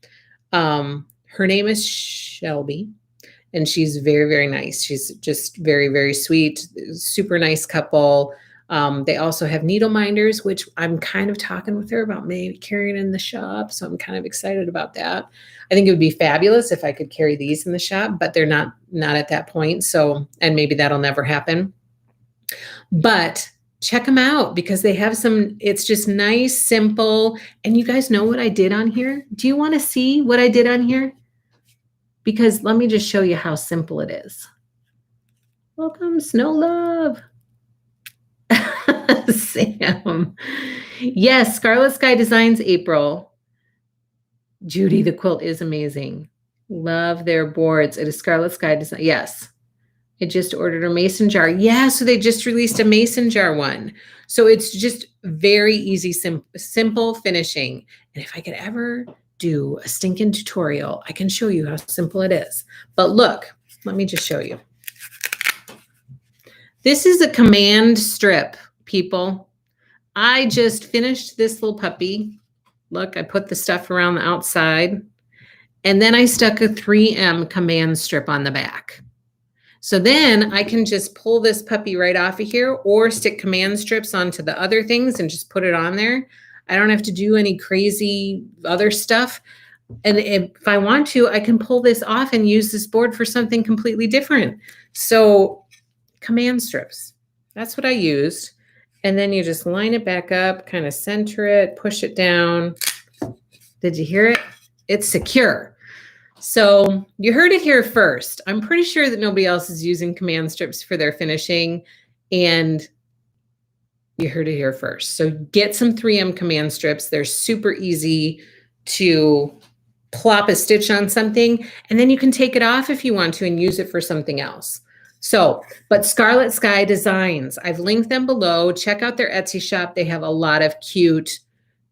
Her name is Shelby, and she's very, very nice. She's just very, very sweet, super nice couple. They also have needle minders, which I'm kind of talking with her about maybe carrying in the shop. So I'm kind of excited about that. I think it would be fabulous if I could carry these in the shop, but they're not at that point. So, and maybe that'll never happen. But check them out, because they have it's just nice, simple. And you guys know what I did on here? Do you want to see what I did on here? Because let me just show you how simple it is. Welcome, Snow Love. Sam. Yes, Scarlet Sky Designs, April. Judy, the quilt is amazing. Love their boards. It is Scarlet Sky Designs. Yes. I just ordered a mason jar. Yeah, so they just released a mason jar one. So it's just very easy, simple finishing. And if I could ever do a stinking tutorial, I can show you how simple it is. But look, let me just show you. This is a command strip, people. I just finished this little puppy. Look, I put the stuff around the outside. And then I stuck a 3M command strip on the back. So then I can just pull this puppy right off of here or stick command strips onto the other things and just put it on there. I don't have to do any crazy other stuff. And if I want to, I can pull this off and use this board for something completely different. So command strips, that's what I used. And then you just line it back up, kind of center it, push it down. Did you hear it? It's secure. So you heard it here first. I'm pretty sure that nobody else is using command strips for their finishing, and you heard it here first. So get some 3M command strips. They're super easy to plop a stitch on something, and then you can take it off if you want to and use it for something else. So, but Scarlet Sky Designs, I've linked them below. Check out their Etsy shop. They have a lot of cute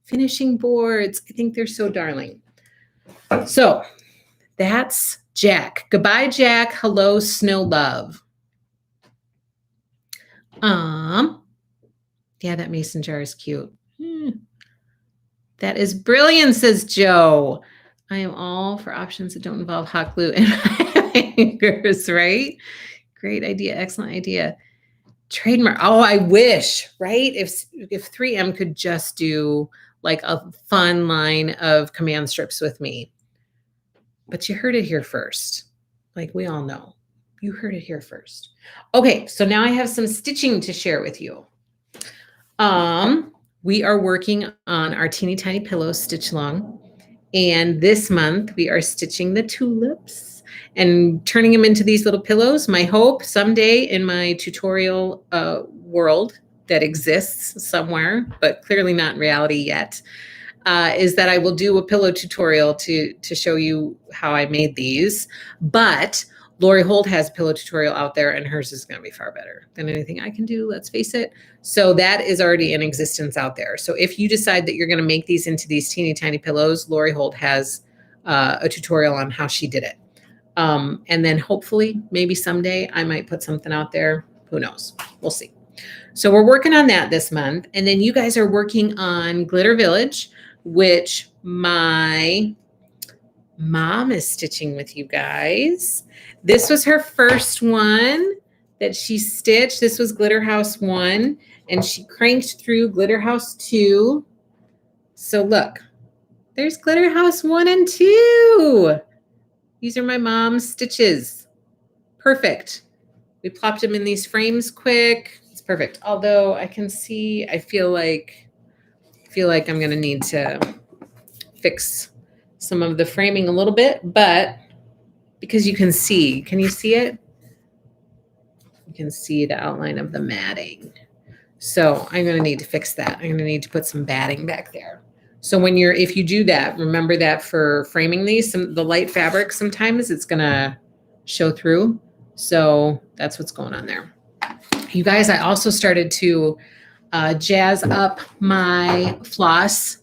finishing boards. I think they're so darling. So that's Jack. Goodbye, Jack. Hello, Snow Love. Yeah, that mason jar is cute. That is brilliant, says Joe. I am all for options that don't involve hot glue and fingers, right? Great idea. Excellent idea. Trademark. Oh, I wish, right? If 3M could just do like a fun line of command strips with me. But you heard it here first. Like we all know. You heard it here first. Okay, so now I have some stitching to share with you. We are working on our teeny tiny pillows stitch along. And this month we are stitching the tulips and turning them into these little pillows. My hope someday in my tutorial world that exists somewhere, but clearly not in reality yet, is that I will do a pillow tutorial to show you how I made these. But Lori Holt has a pillow tutorial out there, and hers is going to be far better than anything I can do, let's face it. So that is already in existence out there. So if you decide that you're going to make these into these teeny tiny pillows, Lori Holt has a tutorial on how she did it. And then hopefully, maybe someday I might put something out there. Who knows? We'll see. So we're working on that this month. And then you guys are working on Glitter Village, which my mom is stitching with you guys. This was her first one that she stitched. This was Glitter House 1, and she cranked through Glitter House 2. So look, there's Glitter House 1 and 2. These are my mom's stitches. Perfect. We plopped them in these frames quick. It's perfect. Although I can see, I feel like I'm going to need to fix some of the framing a little bit, but because you can see, can you see it? You can see the outline of the matting. So I'm going to need to fix that. I'm going to need to put some batting back there. So if you do that, remember that for framing these, the light fabric, sometimes it's going to show through. So that's what's going on there. You guys, I also started to jazz up my floss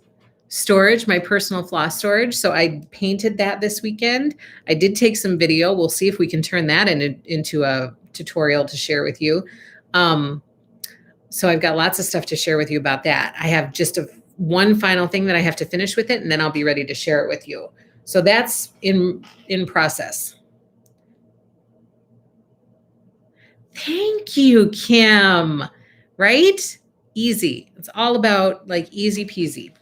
storage, my personal floss storage. So I painted that this weekend. I did take some video. We'll see if we can turn that into a tutorial to share with you. So I've got lots of stuff to share with you about that. I have just one final thing that I have to finish with it, and then I'll be ready to share it with you. So that's in process. Thank you, Kim. Right? Easy. It's all about like easy peasy.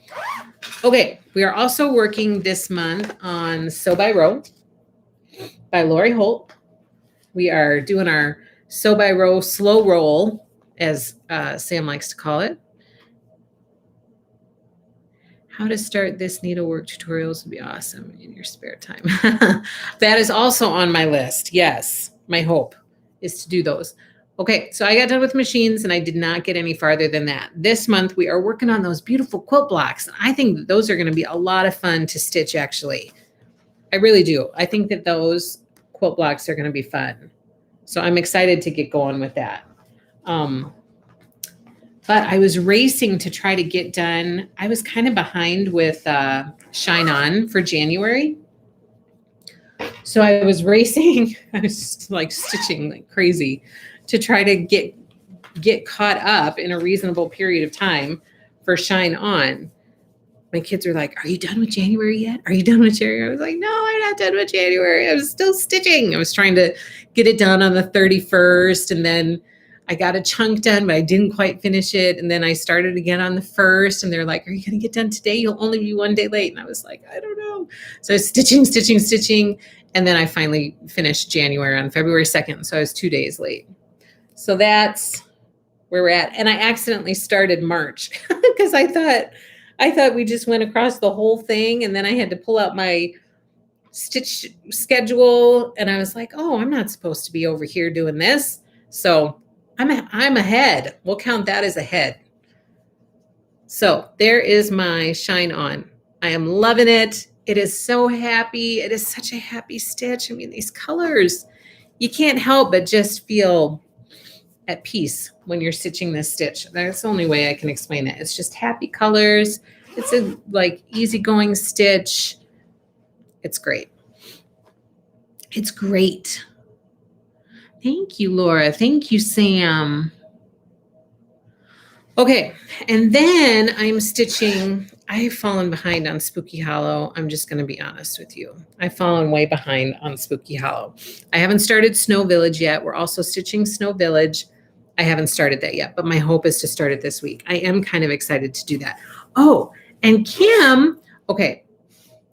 Okay, we are also working this month on Sew by Row by Lori Holt. We are doing our Sew by Row slow roll, as Sam likes to call it. How to start this needlework tutorials would be awesome in your spare time. That is also on my list. Yes, my hope is to do those. Okay, so I got done with machines and I did not get any farther than that. This month we are working on those beautiful quilt blocks. I think those are going to be a lot of fun to stitch, actually. I really do. I think that those quilt blocks are going to be fun. So I'm excited to get going with that. But I was racing to try to get done. I was kind of behind with Shine On for January. So I was racing. I was just like stitching like crazy to try to get caught up in a reasonable period of time for Shine On. My kids were like, "Are you done with January yet? Are you done with January?" I was like, "No, I'm not done with January. I was still stitching." I was trying to get it done on the 31st, and then I got a chunk done, but I didn't quite finish it. And then I started again on the 1st, and they're like, "Are you going to get done today? You'll only be one day late." And I was like, "I don't know." So I was stitching. And then I finally finished January on February 2nd. So I was 2 days late. So that's where we're at. And I accidentally started March because I thought we just went across the whole thing. And then I had to pull out my stitch schedule. And I was like, oh, I'm not supposed to be over here doing this. So I'm ahead. We'll count that as ahead. So there is my Shine On. I am loving it. It is so happy. It is such a happy stitch. I mean, these colors, you can't help but just feel at peace when you're stitching this stitch. That's the only way I can explain it. It's just happy colors. It's a like easygoing stitch. It's great. It's great. Thank you, Laura. Thank you, Sam. Okay, and then I'm stitching. I've fallen behind on Spooky Hollow. I'm just going to be honest with you. I've fallen way behind on Spooky Hollow. I haven't started Snow Village yet. We're also stitching Snow Village. I haven't started that yet, but my hope is to start it this week. I am kind of excited to do that. Oh, and Kim, okay,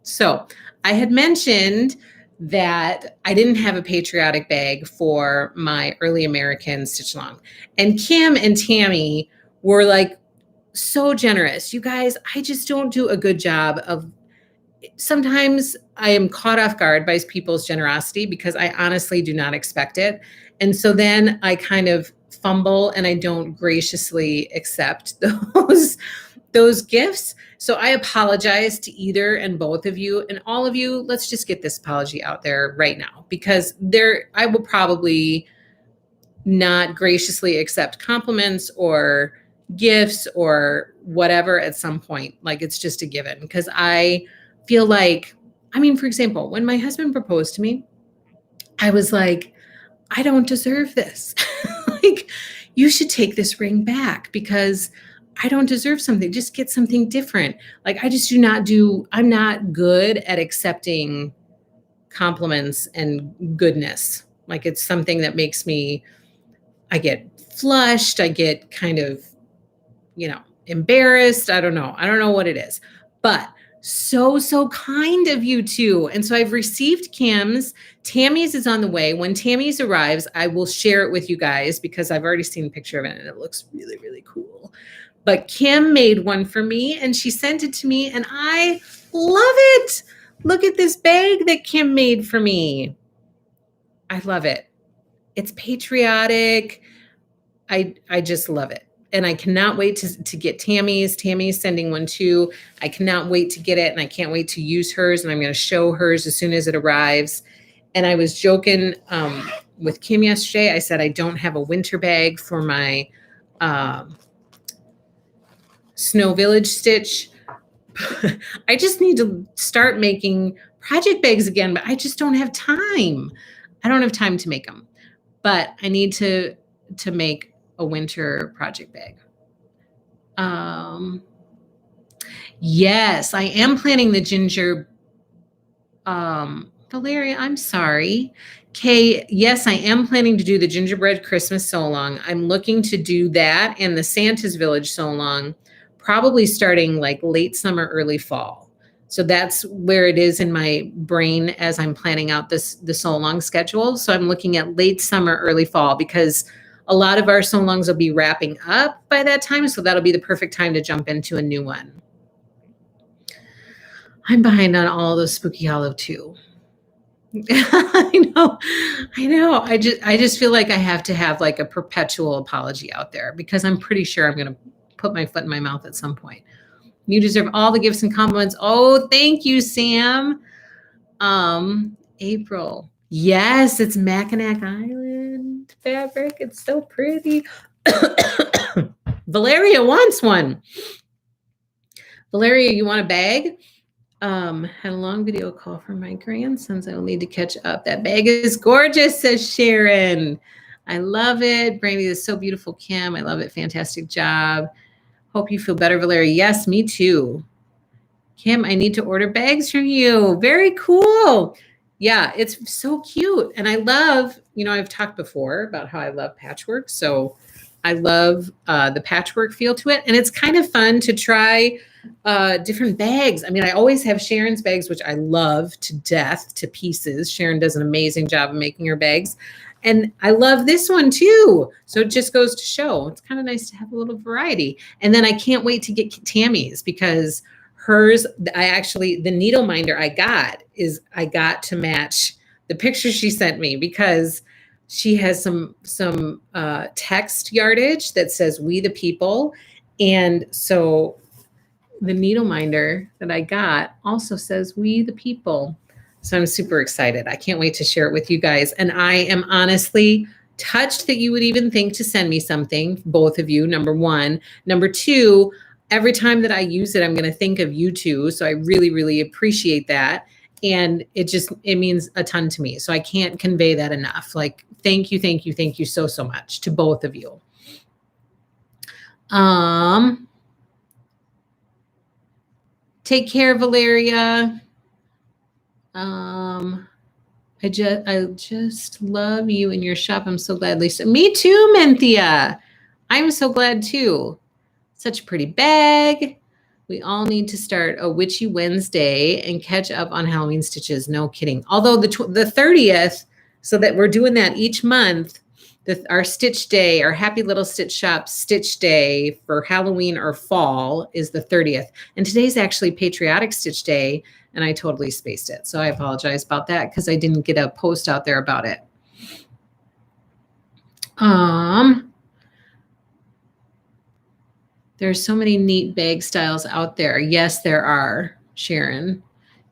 so I had mentioned that I didn't have a patriotic bag for my early American stitch along. And Kim and Tammy were like so generous. You guys, I just don't do a good job of, sometimes I am caught off guard by people's generosity because I honestly do not expect it. And so then I kind of fumble and I don't graciously accept those gifts. So I apologize to either and both of you and all of you. Let's just get this apology out there right now, because I will probably not graciously accept compliments or gifts or whatever at some point. Like, it's just a given, because I feel like, I mean, for example, when my husband proposed to me, I was like, I don't deserve this. Like, you should take this ring back because I don't deserve something. Just get something different. Like, I just I'm not good at accepting compliments and goodness. Like, it's something that makes me, I get flushed. I get kind of, embarrassed. I don't know what it is, but so kind of you two. And so I've received Kim's. Tammy's is on the way. When Tammy's arrives, I will share it with you guys because I've already seen a picture of it and it looks really, really cool. But Kim made one for me and she sent it to me and I love it. Look at this bag that Kim made for me. I love it. It's patriotic. I just love it. And I cannot wait to get Tammy's. Tammy's sending one too. I cannot wait to get it, and I can't wait to use hers, and I'm going to show hers as soon as it arrives. And I was joking with Kim yesterday. I said I don't have a winter bag for my Snow Village stitch. I just need to start making project bags again, but I just don't have time. I don't have time to make them. But I need to make a winter project bag. Yes, I am planning the ginger. Valeria, I'm sorry. Kay, yes, I am planning to do the gingerbread Christmas sew along. I'm looking to do that and the Santa's Village sew along, probably starting like late summer, early fall. So that's where it is in my brain as I'm planning out the sew along schedule. So I'm looking at late summer, early fall, because a lot of our sew-alongs will be wrapping up by that time, so that'll be the perfect time to jump into a new one. I'm behind on all those Spooky Hollow too. I know. I just feel like I have to have like a perpetual apology out there because I'm pretty sure I'm going to put my foot in my mouth at some point. You deserve all the gifts and compliments. Oh, thank you, Sam. April. Yes, it's Mackinac Island fabric. It's so pretty. Valeria wants one. Valeria, you want a bag? Had a long video call from my grandsons. I will need to catch up. That bag is gorgeous, says Sharon. I love it. Brandy is so beautiful, Kim. I love it. Fantastic job. Hope you feel better, Valeria. Yes, me too. Kim, I need to order bags from you. Very cool. Yeah, it's so cute. And I love, I've talked before about how I love patchwork. So I love the patchwork feel to it. And it's kind of fun to try different bags. I mean, I always have Sharon's bags, which I love to death, to pieces. Sharon does an amazing job of making her bags. And I love this one too. So it just goes to show it's kind of nice to have a little variety. And then I can't wait to get Tammy's because hers, the needle minder I got to match the picture she sent me because she has some text yardage that says "We the People," and so the needle minder that I got also says "We the People." So I'm super excited. I can't wait to share it with you guys. And I am honestly touched that you would even think to send me something, both of you, number one. Number two, every time that I use it, I'm going to think of you two. So I really, really appreciate that. And it means a ton to me. So I can't convey that enough. Like, thank you so, so much to both of you. Take care, Valeria. I just love you and your shop. I'm so glad, Lisa. Me too, Menthia. I'm so glad too. Such a pretty bag. We all need to start a Witchy Wednesday and catch up on Halloween stitches. No kidding. Although the 30th, so that we're doing that each month, our stitch day, our Happy Little Stitch Shop stitch day for Halloween or fall is the 30th. And today's actually Patriotic Stitch Day, and I totally spaced it. So I apologize about that because I didn't get a post out there about it. There's so many neat bag styles out there. Yes, there are, Sharon.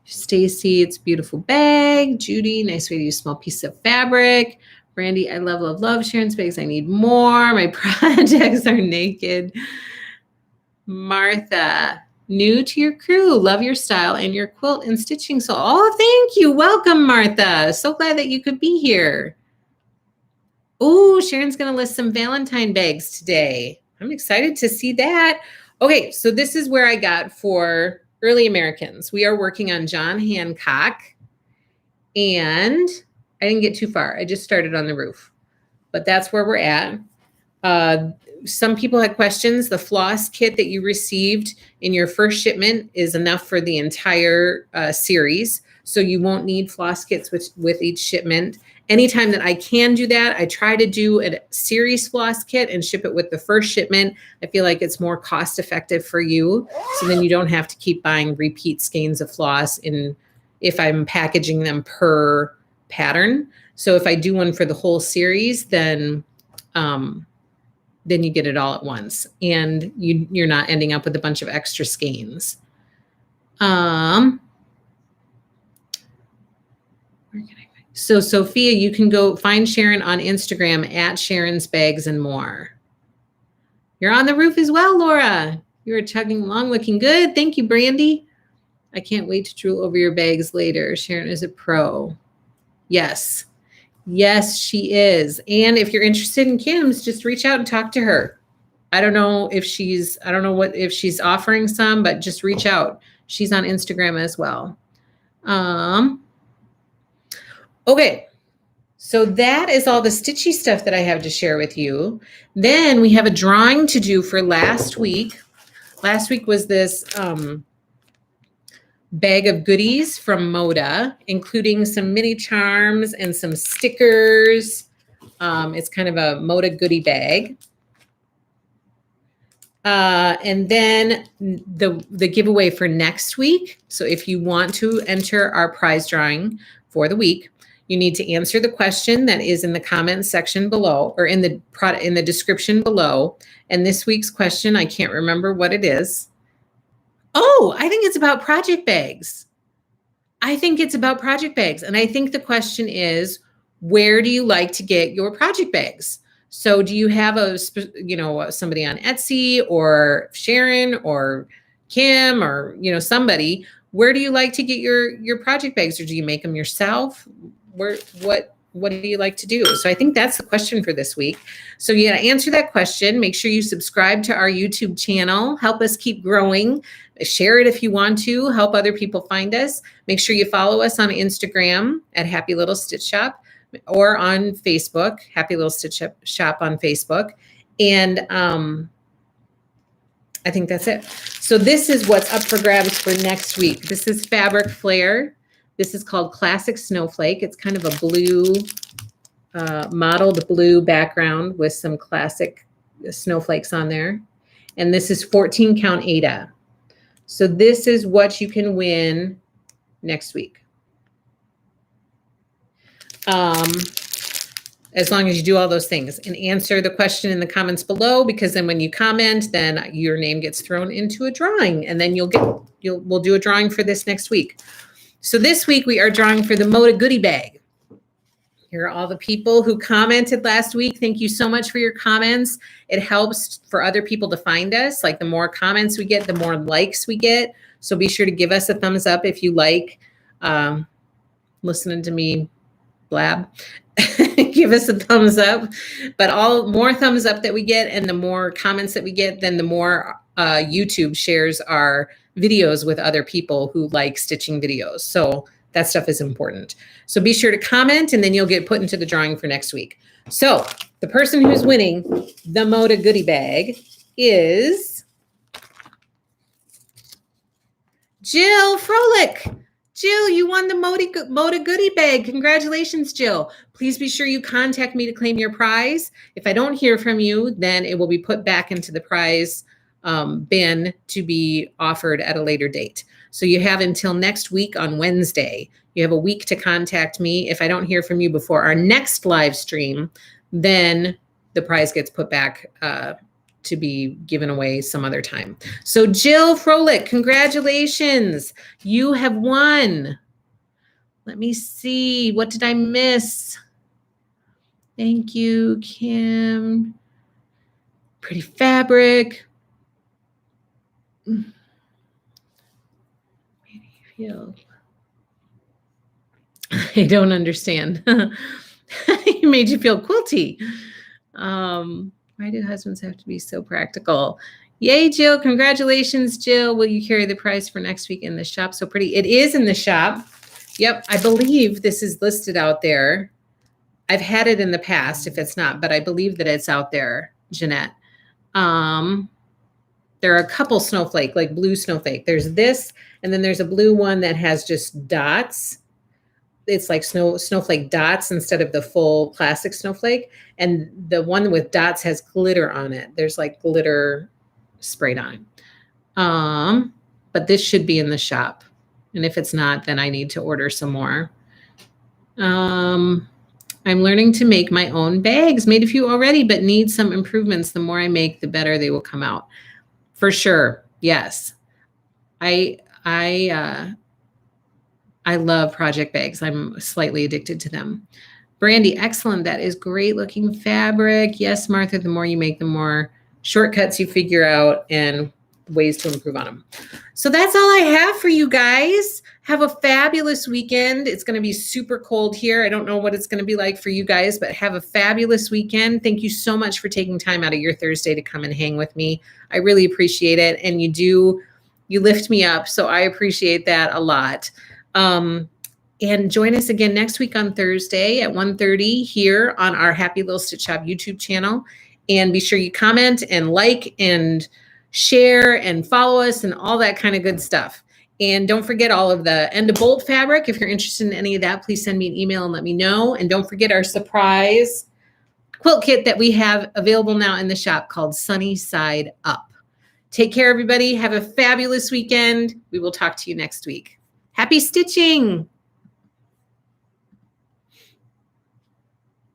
Stacy, it's a beautiful bag. Judy, nice way to use small piece of fabric. Brandy, I love, love, love Sharon's bags. I need more. My projects are naked. Martha, new to your crew. Love your style and your quilt and stitching. So, thank you. Welcome, Martha. So glad that you could be here. Oh, Sharon's going to list some Valentine bags today. I'm excited to see that. Okay, so this is where I got for Early Americans. We are working on John Hancock, and I didn't get too far. I just started on the roof, but that's where we're at. Some people had questions. The floss kit that you received in your first shipment is enough for the entire series, so you won't need floss kits with each shipment. Anytime that I can do that, I try to do a series floss kit and ship it with the first shipment. I feel like it's more cost effective for you. So then you don't have to keep buying repeat skeins of floss if I'm packaging them per pattern. So if I do one for the whole series, then you get it all at once and you're not ending up with a bunch of extra skeins. So Sophia, you can go find Sharon on Instagram at Sharon's Bags and More. You're on the roof as well, Laura. You're chugging along, looking good. Thank you, Brandy. I can't wait to drool over your bags later. Sharon is a pro. Yes. Yes, she is. And if you're interested in Kim's, just reach out and talk to her. I don't know if she's offering some, but just reach out. She's on Instagram as well. Okay, so that is all the stitchy stuff that I have to share with you. Then we have a drawing to do for last week. Last week was this bag of goodies from Moda, including some mini charms and some stickers. It's kind of a Moda goodie bag. And then the giveaway for next week. So if you want to enter our prize drawing for the week, you need to answer the question that is in the comments section below or in the description below. And this week's question, I can't remember what it is. Oh, I think it's about project bags. I think it's about project bags. And I think the question is, where do you like to get your project bags? So do you have somebody on Etsy or Sharon or Kim or, somebody, where do you like to get your project bags, or do you make them yourself? What do you like to do? So I think that's the question for this week. So yeah, to answer that question, make sure you subscribe to our YouTube channel. Help us keep growing. Share it if you want to. Help other people find us. Make sure you follow us on Instagram at Happy Little Stitch Shop, or on Facebook, Happy Little Stitch Shop on Facebook. And I think that's it. So this is what's up for grabs for next week. This is Fabric Flare. This is called Classic Snowflake. It's kind of a blue, mottled blue background with some classic snowflakes on there. And this is 14 count Aida. So this is what you can win next week. As long as you do all those things and answer the question in the comments below, because then when you comment, then your name gets thrown into a drawing, and then we'll do a drawing for this next week. So this week we are drawing for the Moda Goodie Bag. Here are all the people who commented last week. Thank you so much for your comments. It helps for other people to find us. Like, the more comments we get, the more likes we get. So be sure to give us a thumbs up if you like listening to me blab. Give us a thumbs up. But more thumbs up that we get and the more comments that we get, then the more YouTube shares our videos with other people who like stitching videos. So that stuff is important. So be sure to comment, and then you'll get put into the drawing for next week. So the person who's winning the Moda Goodie Bag is Jill Froelich. Jill, you won the Moda Goodie Bag. Congratulations, Jill. Please be sure you contact me to claim your prize. If I don't hear from you, then it will be put back into the prize bin to be offered at a later date. So you have until next week on Wednesday. You have a week to contact me. If I don't hear from you before our next live stream, then the prize gets put back to be given away some other time. So Jill Froelich, congratulations. You have won. Let me see. What did I miss? Thank you, Kim. Pretty fabric. Made you feel. I don't understand. It made you feel quilty. Why do husbands have to be so practical? Yay, Jill. Congratulations, Jill. Will you carry the prize for next week in the shop? So pretty. It is in the shop. Yep. I believe this is listed out there. I've had it in the past if it's not, but I believe that it's out there, Jeanette. There are a couple snowflake, like blue snowflake. There's this, and then there's a blue one that has just dots. It's like snowflake dots instead of the full classic snowflake. And the one with dots has glitter on it. There's like glitter sprayed on. But this should be in the shop. And if it's not, then I need to order some more. I'm learning to make my own bags. Made a few already, but need some improvements. The more I make, the better they will come out. For sure. Yes. I love project bags. I'm slightly addicted to them. Brandy, excellent. That is great looking fabric. Yes, Martha, the more you make, the more shortcuts you figure out and ways to improve on them. So that's all I have for you guys. Have a fabulous weekend. It's going to be super cold here. I don't know what it's going to be like for you guys, but have a fabulous weekend. Thank you so much for taking time out of your Thursday to come and hang with me. I really appreciate it. And you lift me up. So I appreciate that a lot. And join us again next week on Thursday at 1:30 here on our Happy Little Stitch Shop YouTube channel. And be sure you comment and like and share and follow us and all that kind of good stuff. And don't forget all of the end of bolt fabric. If you're interested in any of that, please send me an email and let me know. And don't forget our surprise quilt kit that we have available now in the shop called Sunny Side Up. Take care, everybody. Have a fabulous weekend. We will talk to you next week. Happy stitching.